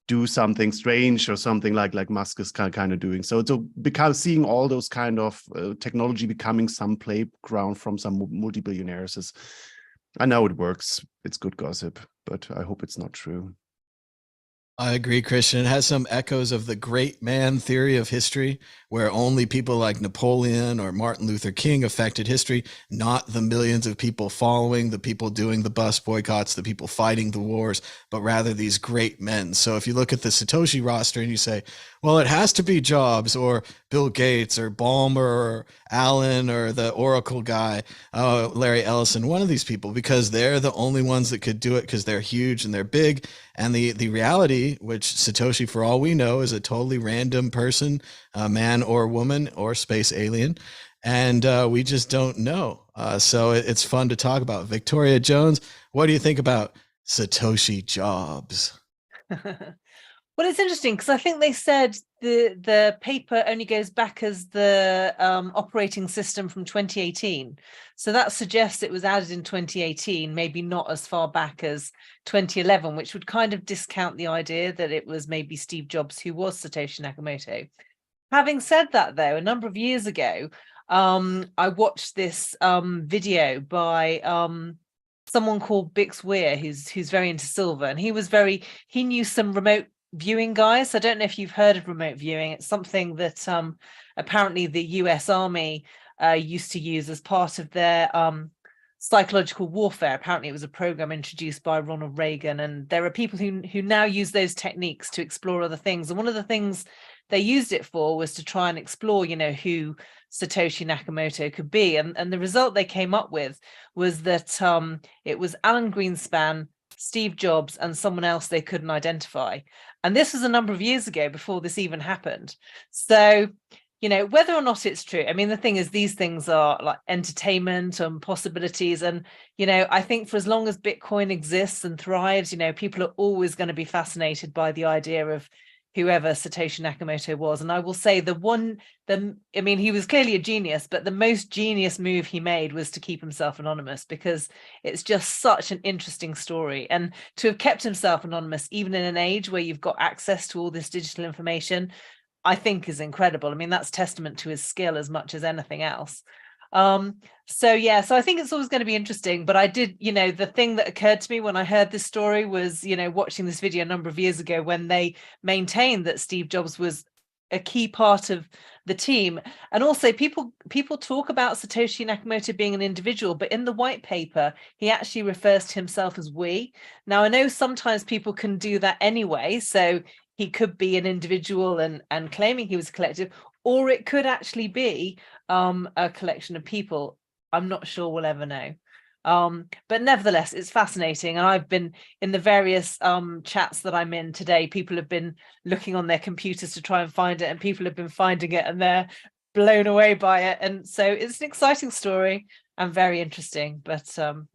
do something strange or something like Musk is kind of doing. So seeing all those kind of technology becoming some playground from some multi-billionaires is, I know it works. It's good gossip, but I hope it's not true. I agree, Christian. It has some echoes of the great man theory of history, where only people like Napoleon or Martin Luther King affected history, not the millions of people following, the people doing the bus boycotts, the people fighting the wars, but rather these great men. So if you look at the Satoshi roster and you say, well, it has to be Jobs or Bill Gates or Ballmer or Allen or the Oracle guy, Larry Ellison, one of these people, because they're the only ones that could do it because they're huge and they're big. And the reality, which Satoshi, for all we know, is a totally random person, a man or woman or space alien. And we just don't know. So it's fun to talk about. Victoria Jones, what do you think about Satoshi Jobs? Well, it's interesting because I think they said the paper only goes back as the operating system from 2018. So that suggests it was added in 2018, maybe not as far back as 2011, which would kind of discount the idea that it was maybe Steve Jobs who was Satoshi Nakamoto. Having said that, though, a number of years ago, I watched this video by someone called Bix Weir, who's very into silver, and he knew some remote viewing guys. I don't know if you've heard of remote viewing. It's something that apparently the US Army used to use as part of their psychological warfare. Apparently it was a program introduced by Ronald Reagan, and there are people who now use those techniques to explore other things. And one of the things they used it for was to try and explore, who Satoshi Nakamoto could be. And the result they came up with was that it was Alan Greenspan, Steve Jobs, and someone else they couldn't identify. And this was a number of years ago before this even happened. So, whether or not it's true, I mean, the thing is, these things are like entertainment and possibilities. And, I think for as long as Bitcoin exists and thrives, people are always going to be fascinated by the idea of whoever Satoshi Nakamoto was. And I will say he was clearly a genius, but the most genius move he made was to keep himself anonymous, because it's just such an interesting story. And to have kept himself anonymous, even in an age where you've got access to all this digital information, I think is incredible. I mean, that's testament to his skill as much as anything else. So I think it's always going to be interesting. But I did, the thing that occurred to me when I heard this story was, watching this video a number of years ago when they maintained that Steve Jobs was a key part of the team. And also people talk about Satoshi Nakamoto being an individual, but in the white paper, he actually refers to himself as we. Now, I know sometimes people can do that anyway. So he could be an individual and claiming he was a collective, or it could actually be a collection of people. I'm not sure we'll ever know. But nevertheless, it's fascinating. And I've been in the various chats that I'm in today, people have been looking on their computers to try and find it, and people have been finding it and they're blown away by it. And so it's an exciting story and very interesting. But I'm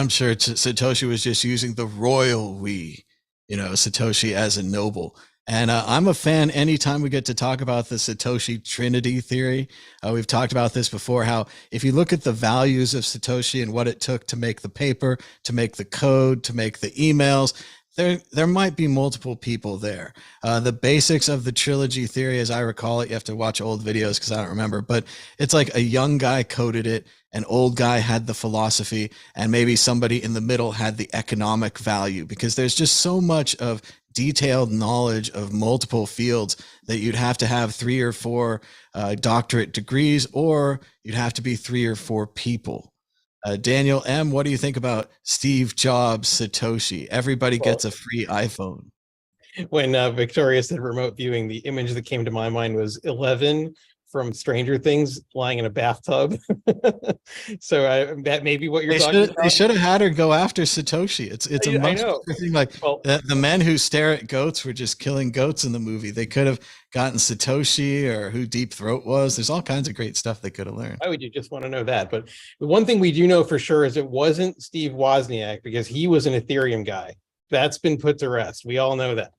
sure Satoshi was just using the royal we, Satoshi as a noble. And I'm a fan anytime we get to talk about the Satoshi Trinity theory. We've talked about this before, how if you look at the values of Satoshi and what it took to make the paper, to make the code, to make the emails, there might be multiple people there. The basics of the trilogy theory, as I recall it, you have to watch old videos because I don't remember, but it's like a young guy coded it, an old guy had the philosophy, and maybe somebody in the middle had the economic value, because there's just so much of detailed knowledge of multiple fields that you'd have to have 3 or 4 doctorate degrees, or you'd have to be 3 or 4 people. Daniel M., what do you think about Steve Jobs, Satoshi? Everybody gets a free iPhone. When Victoria said remote viewing, the image that came to my mind was 11 from Stranger Things lying in a bathtub. So that may be what you're talking about. They should have had her go after Satoshi. It's a much better thing. Like, well, the men who stare at goats were just killing goats in the movie. They could have gotten Satoshi or who Deep Throat was. There's all kinds of great stuff they could have learned. Why would you just want to know that? But the one thing we do know for sure is it wasn't Steve Wozniak, because he was an Ethereum guy. That's been put to rest. We all know that.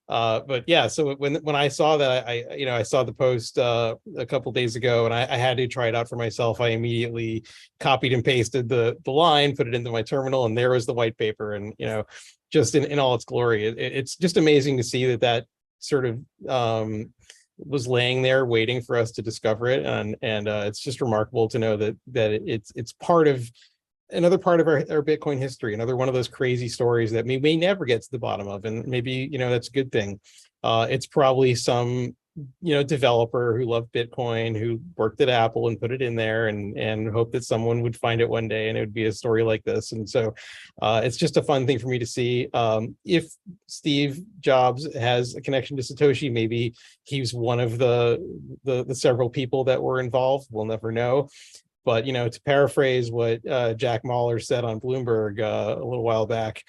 But yeah, so when I saw that, I saw the post a couple days ago, and I had to try it out for myself. I immediately copied and pasted the line, put it into my terminal, and there was the white paper. And just in all its glory, it's just amazing to see that sort of was laying there waiting for us to discover it, and it's just remarkable to know that it's part of another part of our Bitcoin history, another one of those crazy stories that we may never get to the bottom of, and maybe that's a good thing. It's probably some developer who loved Bitcoin, who worked at Apple and put it in there, and hoped that someone would find it one day and it would be a story like this. And so it's just a fun thing for me to see. If Steve Jobs has a connection to Satoshi, maybe he's one of the several people that were involved. We'll never know. But, to paraphrase what Jack Mallers said on Bloomberg a little while back,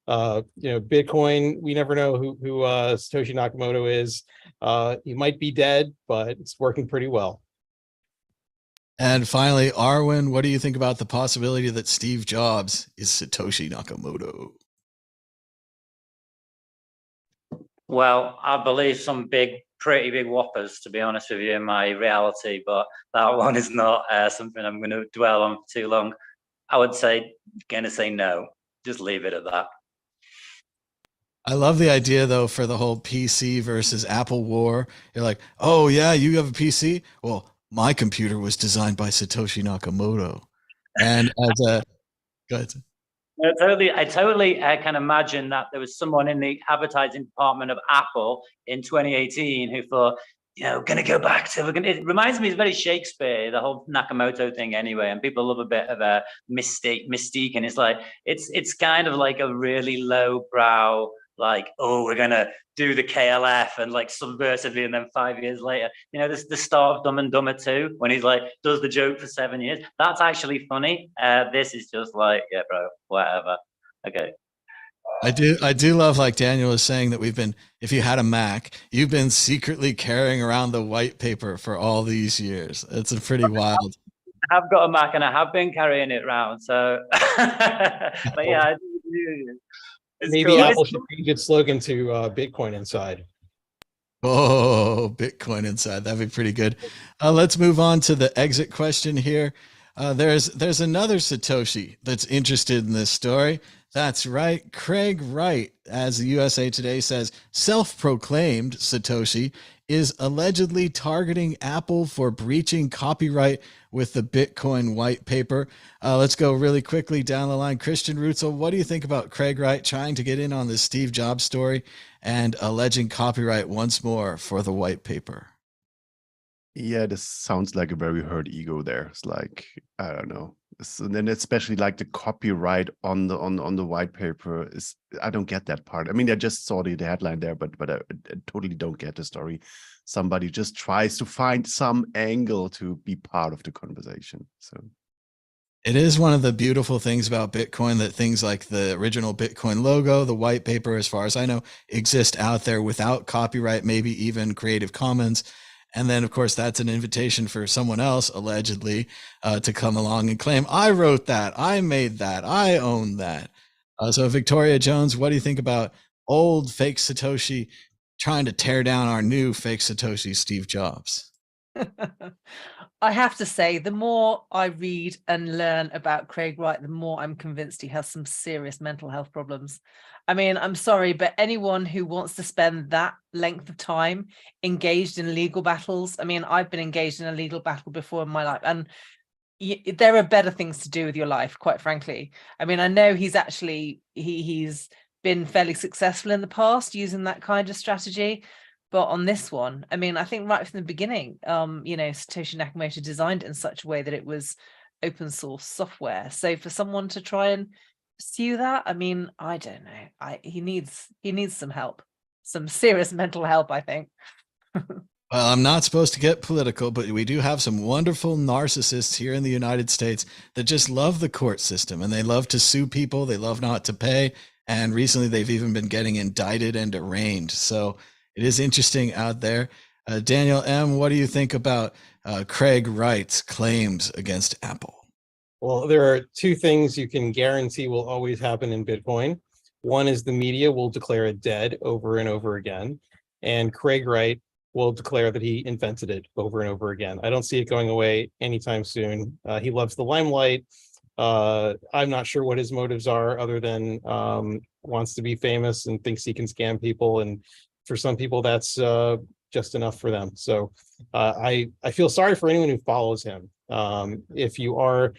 Bitcoin, we never know who Satoshi Nakamoto is. He might be dead, but it's working pretty well. And finally, Arwen, what do you think about the possibility that Steve Jobs is Satoshi Nakamoto? Well, I believe some pretty big whoppers, to be honest with you, in my reality, but that one is not something I'm going to dwell on for too long. I would say, going to say no. Just leave it at that. I love the idea, though, for the whole PC versus Apple war. You're like, oh, yeah, you have a PC? Well, my computer was designed by Satoshi Nakamoto. And as a... Go ahead. I totally can imagine that there was someone in the advertising department of Apple in 2018 who thought, going to go back to, it reminds me, it's very Shakespeare, the whole Nakamoto thing anyway, and people love a bit of a mystique, and it's like, it's kind of like a really low brow, like, oh, we're going to do the KLF and like subversively, and then 5 years later, the start of Dumb and Dumber 2, when he's like, does the joke for 7 years. That's actually funny. This is just like, yeah, bro, whatever. Okay. I do love, like Daniel was saying, that if you had a Mac, you've been secretly carrying around the white paper for all these years. It's a pretty wild. I have got a Mac and I have been carrying it around. So, but yeah, I do. Maybe cool. Apple should change its slogan to Bitcoin inside. Oh, Bitcoin inside. That'd be pretty good. Let's move on to the exit question here. There's another Satoshi that's interested in this story. That's right. Craig Wright, as the USA Today says, self-proclaimed Satoshi, is allegedly targeting Apple for breaching copyright with the Bitcoin white paper. Let's go really quickly down the line. Christian Rutzel, what do you think about Craig Wright trying to get in on this Steve Jobs story and alleging copyright once more for the white paper? Yeah, this sounds like a very hurt ego there. It's like, I don't know. And then especially like the copyright on the white paper is, I don't get that part. I mean, I just saw the headline there, but I totally don't get the story. Somebody just tries to find some angle to be part of the conversation. So it is one of the beautiful things about Bitcoin that things like the original Bitcoin logo, the white paper, as far as I know, exist out there without copyright, maybe even Creative Commons. And then, of course, that's an invitation for someone else, allegedly, to come along and claim, I wrote that, I made that, I own that. So Victoria Jones, what do you think about old fake Satoshi trying to tear down our new fake Satoshi, Steve Jobs? I have to say, the more I read and learn about Craig Wright, the more I'm convinced he has some serious mental health problems. I mean, I'm sorry, but anyone who wants to spend that length of time engaged in legal battles, I mean, I've been engaged in a legal battle before in my life, and there are better things to do with your life, quite frankly. I mean, I know he's been fairly successful in the past using that kind of strategy. But on this one, I mean, I think right from the beginning, Satoshi Nakamoto designed it in such a way that it was open source software. So for someone to try and pursue that, I mean, I don't know. He needs some help, some serious mental help, I think. Well, I'm not supposed to get political, but we do have some wonderful narcissists here in the United States that just love the court system, and they love to sue people. They love not to pay. And recently they've even been getting indicted and arraigned. So it is interesting out there. Daniel M., what do you think about Craig Wright's claims against Apple? Well, there are two things you can guarantee will always happen in Bitcoin. One is the media will declare it dead over and over again. And Craig Wright will declare that he invented it over and over again. I don't see it going away anytime soon. He loves the limelight. I'm not sure what his motives are other than wants to be famous and thinks he can scam people. And for some people, that's just enough for them. So I feel sorry for anyone who follows him. If you are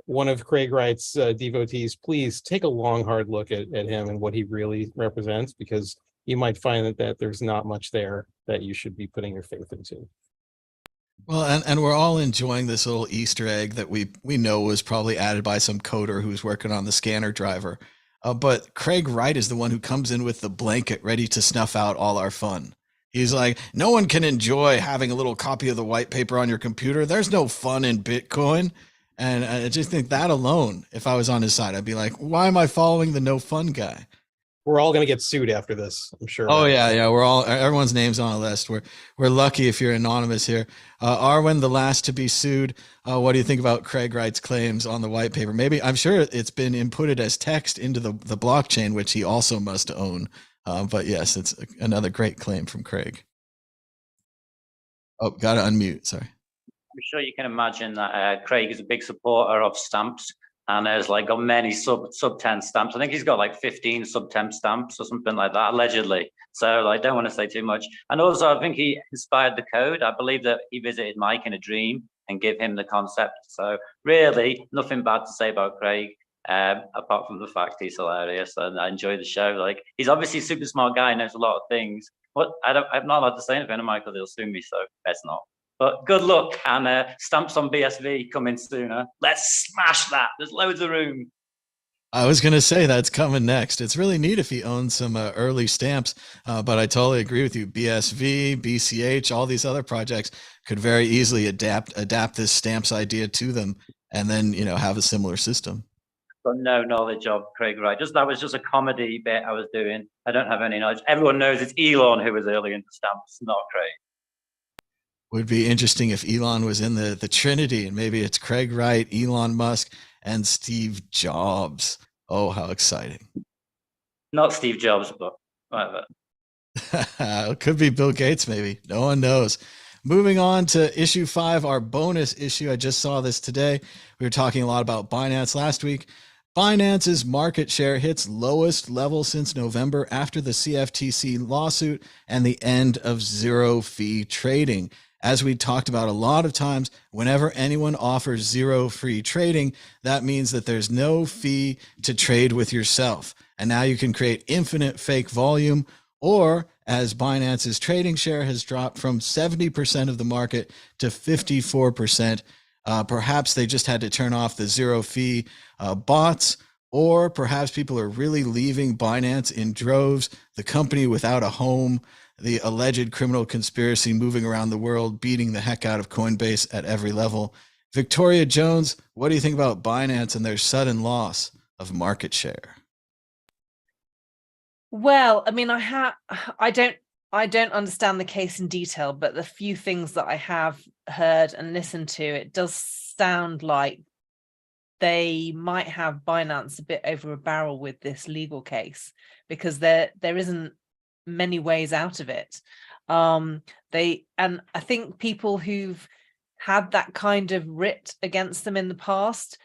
one of Craig Wright's devotees, please take a long, hard look at him and what he really represents, because you might find that there's not much there that you should be putting your faith into. Well, and we're all enjoying this little Easter egg that we know was probably added by some coder who's working on the scanner driver. But Craig Wright is the one who comes in with the blanket ready to snuff out all our fun. He's like, no one can enjoy having a little copy of the white paper on your computer. There's no fun in Bitcoin. And I just think that alone, if I was on his side, I'd be like, why am I following the no fun guy? We're all going to get sued after this, I'm sure. Oh yeah, everyone's name's on a list. We're lucky if you're anonymous here. Arwen, the last to be sued. What do you think about Craig Wright's claims on the white paper? Maybe, I'm sure it's been inputted as text into the blockchain, which he also must own. But yes, it's another great claim from Craig. Oh, got to unmute. Sorry. I'm sure you can imagine that Craig is a big supporter of stamps. And has like got many sub 10 stamps. I think he's got like 15 sub 10 stamps or something like that, allegedly. So I don't want to say too much. And also, I think he inspired the code. I believe that he visited Mike in a dream and gave him the concept. So really, nothing bad to say about Craig, apart from the fact he's hilarious and I enjoy the show. Like, he's obviously a super smart guy, knows a lot of things. But I'm not allowed to say anything to Michael, they'll sue me, so best not. But good luck, and stamps on BSV coming sooner. Let's smash that. There's loads of room. I was going to say that's coming next. It's really neat if he owns some early stamps, but I totally agree with you. BSV, BCH, all these other projects could very easily adapt this stamps idea to them, and then have a similar system. Got no knowledge of Craig Wright. That was just a comedy bit I was doing. I don't have any knowledge. Everyone knows it's Elon who was early into stamps, not Craig. Would be interesting if Elon was in the Trinity, and maybe it's Craig Wright, Elon Musk, and Steve Jobs. Oh, how exciting. Not Steve Jobs, but whatever. It could be Bill Gates, maybe. No one knows. Moving on to issue 5, our bonus issue. I just saw this today. We were talking a lot about Binance last week. Binance's market share hits lowest level since November after the CFTC lawsuit and the end of zero-fee trading. As we talked about a lot of times, whenever anyone offers zero-free trading, that means that there's no fee to trade with yourself. And now you can create infinite fake volume, or as Binance's trading share has dropped from 70% of the market to 54%, perhaps they just had to turn off the zero-fee bots, or perhaps people are really leaving Binance in droves, the company without a home, the alleged criminal conspiracy moving around the world, beating the heck out of Coinbase at every level. Victoria Jones, what do you think about Binance and their sudden loss of market share? Well, I mean, I don't understand the case in detail, but the few things that I have heard and listened to, it does sound like they might have Binance a bit over a barrel with this legal case, because there isn't many ways out of it. And I think people who've had that kind of writ against them in the past,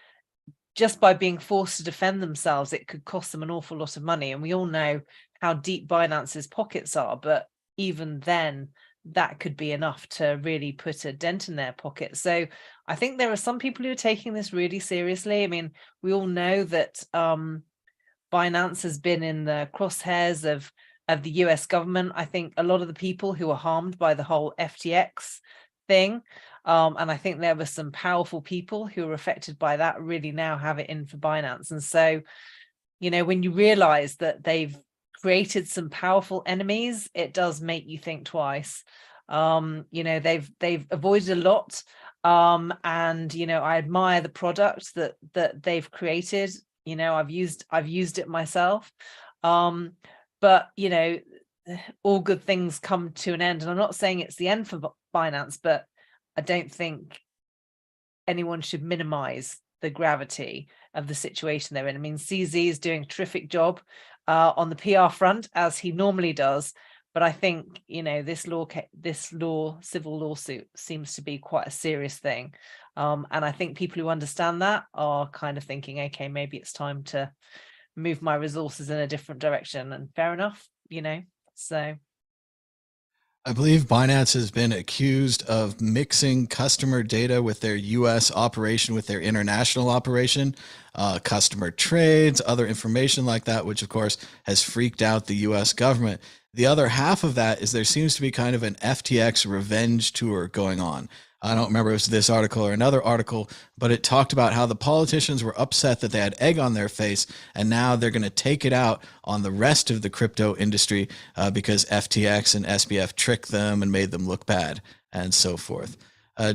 just by being forced to defend themselves, it could cost them an awful lot of money. And we all know how deep Binance's pockets are, but even then that could be enough to really put a dent in their pocket. So I think there are some people who are taking this really seriously. I mean, we all know that Binance has been in the crosshairs of the US government. I think a lot of the people who were harmed by the whole FTX thing, and I think there were some powerful people who were affected by that, really now have it in for Binance. And so, you know, when you realize that they've created some powerful enemies, it does make you think twice. You know, they've avoided a lot. And, you know, I admire the product that they've created. You know, I've used it myself. But, you know, all good things come to an end. And I'm not saying it's the end for Binance, but I don't think anyone should minimize the gravity of the situation they're in. I mean, CZ is doing a terrific job on the PR front, as he normally does. But I think, you know, this civil lawsuit seems to be quite a serious thing. And I think people who understand that are kind of thinking, okay, maybe it's time to move my resources in a different direction. And fair enough, you know, so. I believe Binance has been accused of mixing customer data with their US operation, with their international operation, customer trades, other information like that, which of course has freaked out the US government. The other half of that is there seems to be kind of an FTX revenge tour going on. I don't remember if it was this article or another article, but it talked about how the politicians were upset that they had egg on their face, and now they're going to take it out on the rest of the crypto industry because FTX and SBF tricked them and made them look bad, and so forth.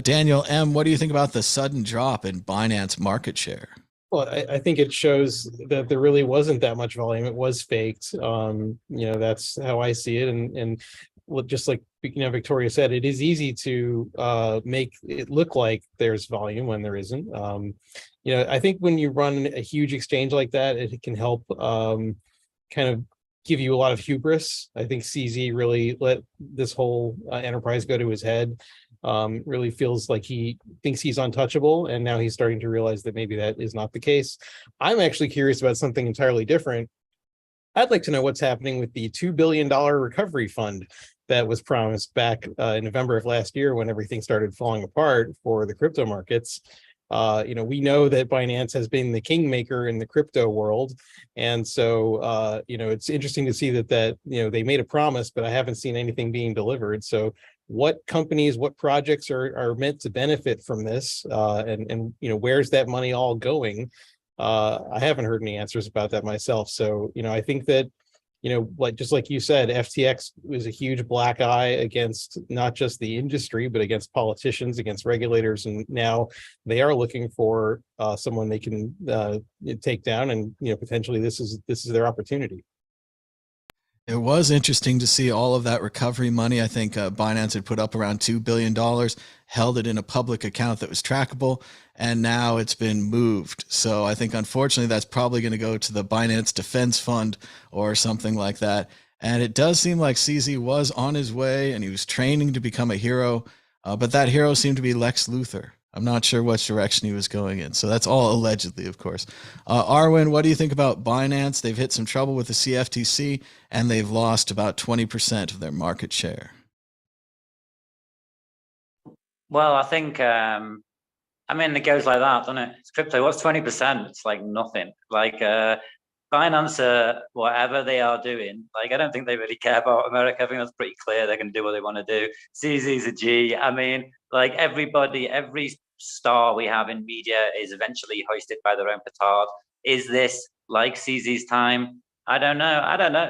Daniel M., what do you think about the sudden drop in Binance market share? Well, I think it shows that there really wasn't that much volume. It was faked. You know, that's how I see it. And well, just like, you know, Victoria said, it is easy to make it look like there's volume when there isn't. You know, I think when you run a huge exchange like that, it can help kind of give you a lot of hubris. I think CZ really let this whole enterprise go to his head. Really feels like he thinks he's untouchable, and now he's starting to realize that maybe that is not the case. I'm actually curious about something entirely different. I'd like to know what's happening with the $2 billion recovery fund that was promised back in November of last year when everything started falling apart for the crypto markets. You know, we know that Binance has been the kingmaker in the crypto world. And so, you know, it's interesting to see that, you know, they made a promise, but I haven't seen anything being delivered. So what companies, what projects are meant to benefit from this? And, you know, where's that money all going? I haven't heard any answers about that myself. So, you know, I think that, you know, like just like you said, FTX was a huge black eye against not just the industry, but against politicians, against regulators. And now they are looking for someone they can take down. And, you know, potentially this is their opportunity. It was interesting to see all of that recovery money. I think Binance had put up around $2 billion, held it in a public account that was trackable, and now it's been moved. So I think, unfortunately, that's probably going to go to the Binance Defense Fund or something like that. And it does seem like CZ was on his way and he was training to become a hero, but that hero seemed to be Lex Luthor. I'm not sure which direction he was going in. So that's all allegedly, of course. Arwen, what do you think about Binance? They've hit some trouble with the CFTC and they've lost about 20% of their market share. Well, I think, I mean, it goes like that, doesn't it? It's crypto. What's 20%? It's like nothing. Like Binance, whatever they are doing, like, I don't think they really care about America. I think that's pretty clear. They're going to do what they want to do. CZ's a G. I mean, like everybody, every star we have in media is eventually hoisted by their own petard. Is this like CZ's time? I don't know.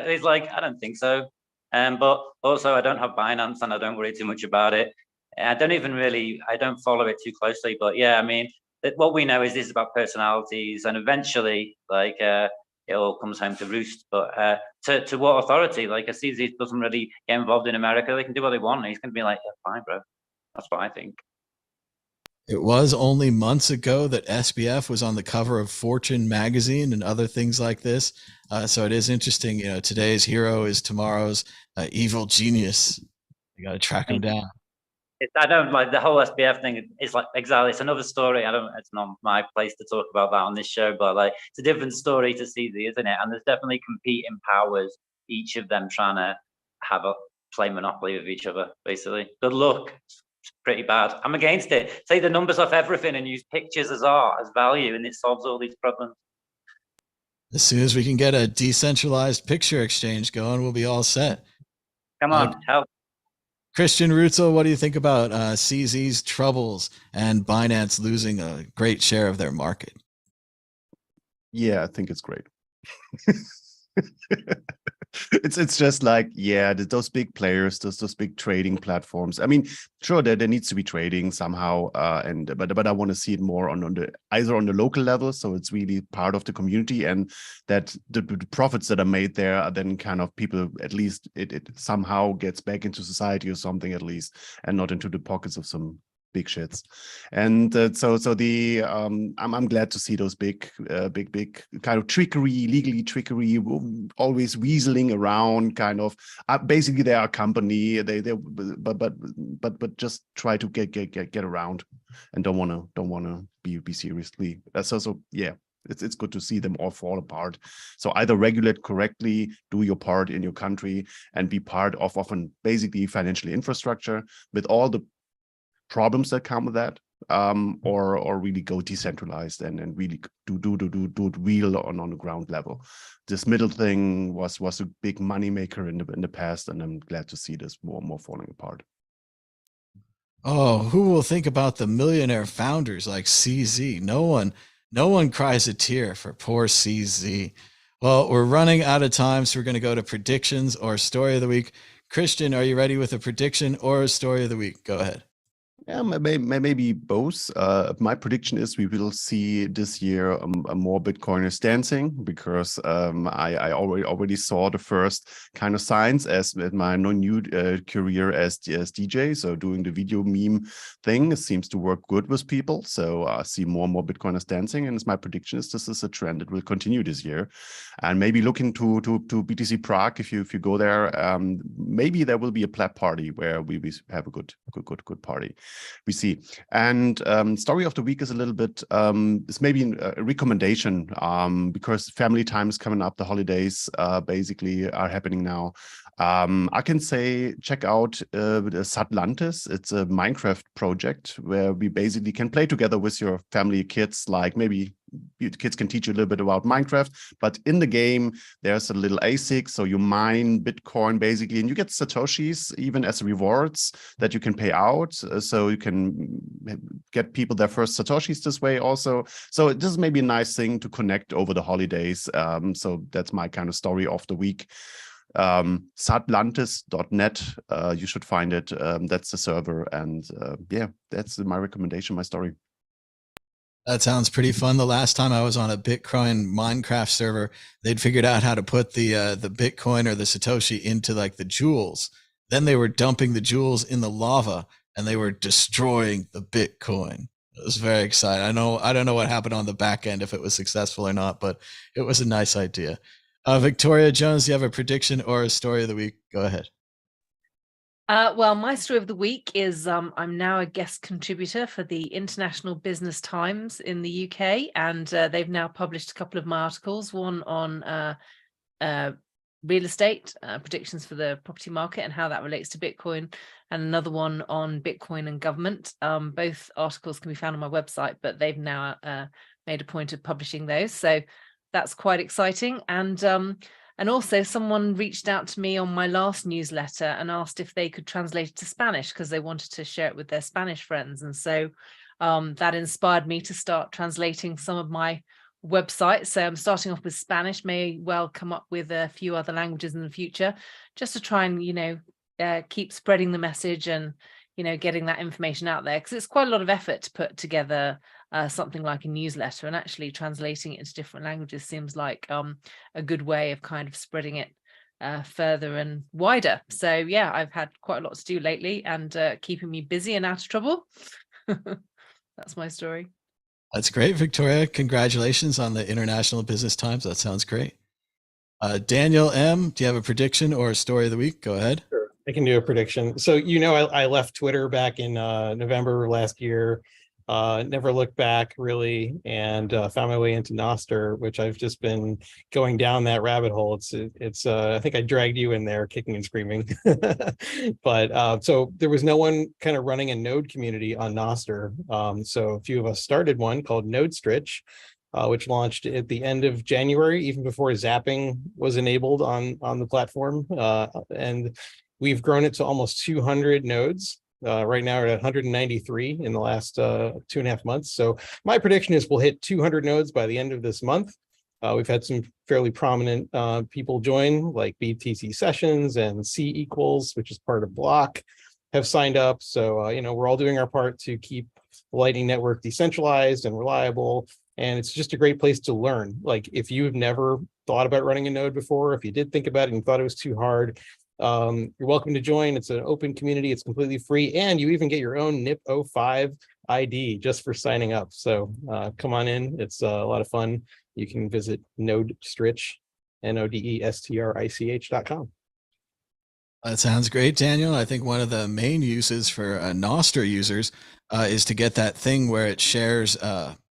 It's like, I don't think so. But also I don't have Binance and I don't worry too much about it. I don't follow it too closely, but yeah, I mean, what we know is this is about personalities, and eventually, like, it all comes home to roost. But to what authority? Like, a CZ doesn't really get involved in America. They can do what they want. And he's going to be like, yeah, fine, bro. That's what I think. It was only months ago that SBF was on the cover of Fortune magazine and other things like this. So it is interesting. You know, today's hero is tomorrow's evil genius. You got to track him down. I don't like the whole SBF thing. It's like, exactly, it's another story. It's not my place to talk about that on this show, but like, it's a different story to CZ, isn't it? And there's definitely competing powers, each of them trying to play Monopoly with each other, basically. Good luck. It's pretty bad. I'm against it. Take the numbers off everything and use pictures as art, as value, and it solves all these problems. As soon as we can get a decentralized picture exchange going, we'll be all set. Come on, help. Christian Rutzel, what do you think about CZ's troubles and Binance losing a great share of their market? Yeah, I think it's great. It's just like, yeah, those big players, those big trading platforms. I mean, sure, there needs to be trading somehow, but I want to see it more on the either on the local level, so it's really part of the community, and that the profits that are made there are then kind of people, at least it somehow gets back into society or something at least, and not into the pockets of some big shits. And so the I'm glad to see those big kind of legally trickery, always weaseling around, kind of basically they are a company, but just try to get around and don't want to be seriously. So yeah, it's good to see them all fall apart. So either regulate correctly, do your part in your country, and be part of often basically financial infrastructure with all the problems that come with that, or really go decentralized and really do it real on the ground level. This middle thing was a big money maker in the past, and I'm glad to see this more and more falling apart. Oh, who will think about the millionaire founders like CZ? No one cries a tear for poor CZ. Well, we're running out of time, so we're going to go to predictions or story of the week. Christian, are you ready with a prediction or a story of the week? Go ahead. Yeah, maybe both. My prediction is we will see this year more Bitcoiners dancing, because I already saw the first kind of signs as with my new career as DJ. So doing the video meme thing seems to work good with people. So I see more and more Bitcoiners dancing, and my prediction is this is a trend that will continue this year. And maybe looking to BTC Prague, if you go there, maybe there will be a plat party where we have a good party. We see. And story of the week is a little bit, it's maybe a recommendation, because family time is coming up, the holidays basically are happening now. I can say check out Satlantis. It's a Minecraft project where we basically can play together with your family, kids, like maybe your kids can teach you a little bit about Minecraft, but in the game there's a little ASIC, so you mine Bitcoin basically, and you get Satoshis even as rewards that you can pay out, so you can get people their first Satoshis this way also. So this is maybe a nice thing to connect over the holidays. So that's my kind of story of the week. Satlantis.net, you should find it. That's the server, and yeah, that's my recommendation, my story. That sounds pretty fun. The last time I was on a Bitcoin Minecraft server, they'd figured out how to put the Bitcoin or the Satoshi into like the jewels. Then they were dumping the jewels in the lava, and they were destroying the Bitcoin. It was very exciting. I don't know what happened on the back end, if it was successful or not, but it was a nice idea. Victoria Jones, do you have a prediction or a story of the week? Go ahead. Well, my story of the week is I'm now a guest contributor for the International Business Times in the UK, and they've now published a couple of my articles, one on real estate, predictions for the property market and how that relates to Bitcoin, and another one on Bitcoin and government. Both articles can be found on my website, but they've now made a point of publishing those. So that's quite exciting. And also someone reached out to me on my last newsletter and asked if they could translate it to Spanish because they wanted to share it with their Spanish friends. And so that inspired me to start translating some of my websites. So I'm starting off with Spanish, may well come up with a few other languages in the future, just to try and, keep spreading the message and, getting that information out there, because it's quite a lot of effort to put together something like a newsletter, and actually translating it into different languages seems like a good way of kind of spreading it further and wider. So yeah, I've had quite a lot to do lately, and keeping me busy and out of trouble. That's my story. That's great, Victoria. Congratulations on the International Business Times. That sounds great. Daniel M., do you have a prediction or a story of the week? Go ahead. Sure, I can do a prediction. So, I left Twitter back in November last year. Never looked back really, and found my way into Nostr, which I've just been going down that rabbit hole. It's I think I dragged you in there kicking and screaming. But so there was no one kind of running a node community on Nostr. So a few of us started one called Node Stritch. which launched at the end of January, even before zapping was enabled on the platform. And we've grown it to almost 200 nodes. Right now we're at 193 in the last 2.5 months. So my prediction is we'll hit 200 nodes by the end of this month. We've had some fairly prominent people join, like BTC Sessions and C Equals, which is part of Block, have signed up. So, you know, we're all doing our part to keep the Lightning Network decentralized and reliable. And it's just a great place to learn. Like, if you've never thought about running a node before, if you did think about it and thought it was too hard, you're welcome to join. It's an open community. It's completely free. And you even get your own NIP05 ID just for signing up. So come on in. It's a lot of fun. You can visit Nodestrich, NODESTRICH.com. That sounds great, Daniel. I think one of the main uses for Nostr users is to get that thing where it shares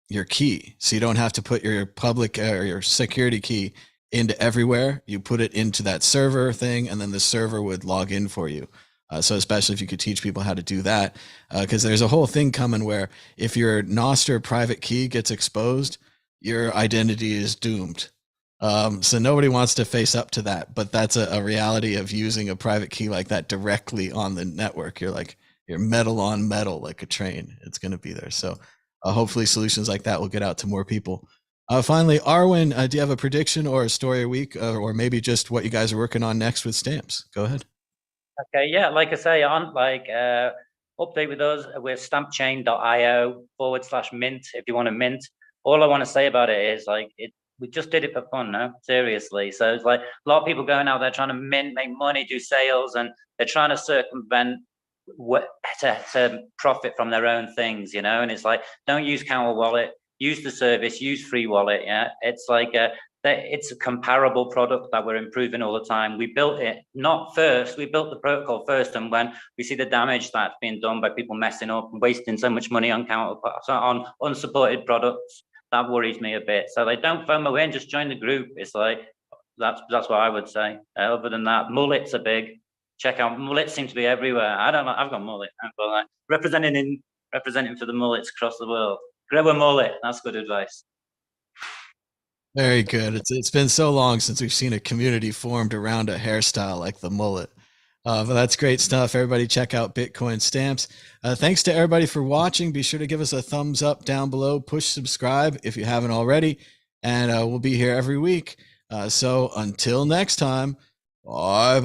your key. So you don't have to put your public or your security key into everywhere. You put it into that server thing, and then the server would log in for you. So especially if you could teach people how to do that, because there's a whole thing coming where if your Nostr private key gets exposed, your identity is doomed. So nobody wants to face up to that, but that's a reality of using a private key like that directly on the network. You're metal on metal, like a train. It's going to be there. So hopefully solutions like that will get out to more people. Finally, Arwen, do you have a prediction or a story a week, or maybe just what you guys are working on next with stamps? Go ahead. Okay, yeah, like I say, update with us. We're stampchain.io/mint if you want to mint. All I want to say about it is we just did it for fun, no? Seriously. So it's like a lot of people going out there trying to mint, make money, do sales, and they're trying to circumvent to profit from their own things, you know? And it's like, don't use Counter Wallet, use the service, use Free Wallet, yeah? It's like it's a comparable product that we're improving all the time. We built it not first, we built the protocol first, and when we see the damage that's being done by people messing up and wasting so much money on unsupported products, that worries me a bit. So they don't FOMO in, just join the group. It's like, that's what I would say. Other than that, mullets are big. Check out, mullets seem to be everywhere. I don't know, I've got a mullet, but like representing for the mullets across the world. Grow a mullet, that's good advice. Very good. It's been so long since we've seen a community formed around a hairstyle like the mullet. But that's great stuff. Everybody check out Bitcoin Stamps. Thanks to everybody for watching. Be sure to give us a thumbs up down below. Push subscribe if you haven't already. And we'll be here every week. So until next time, bye-bye.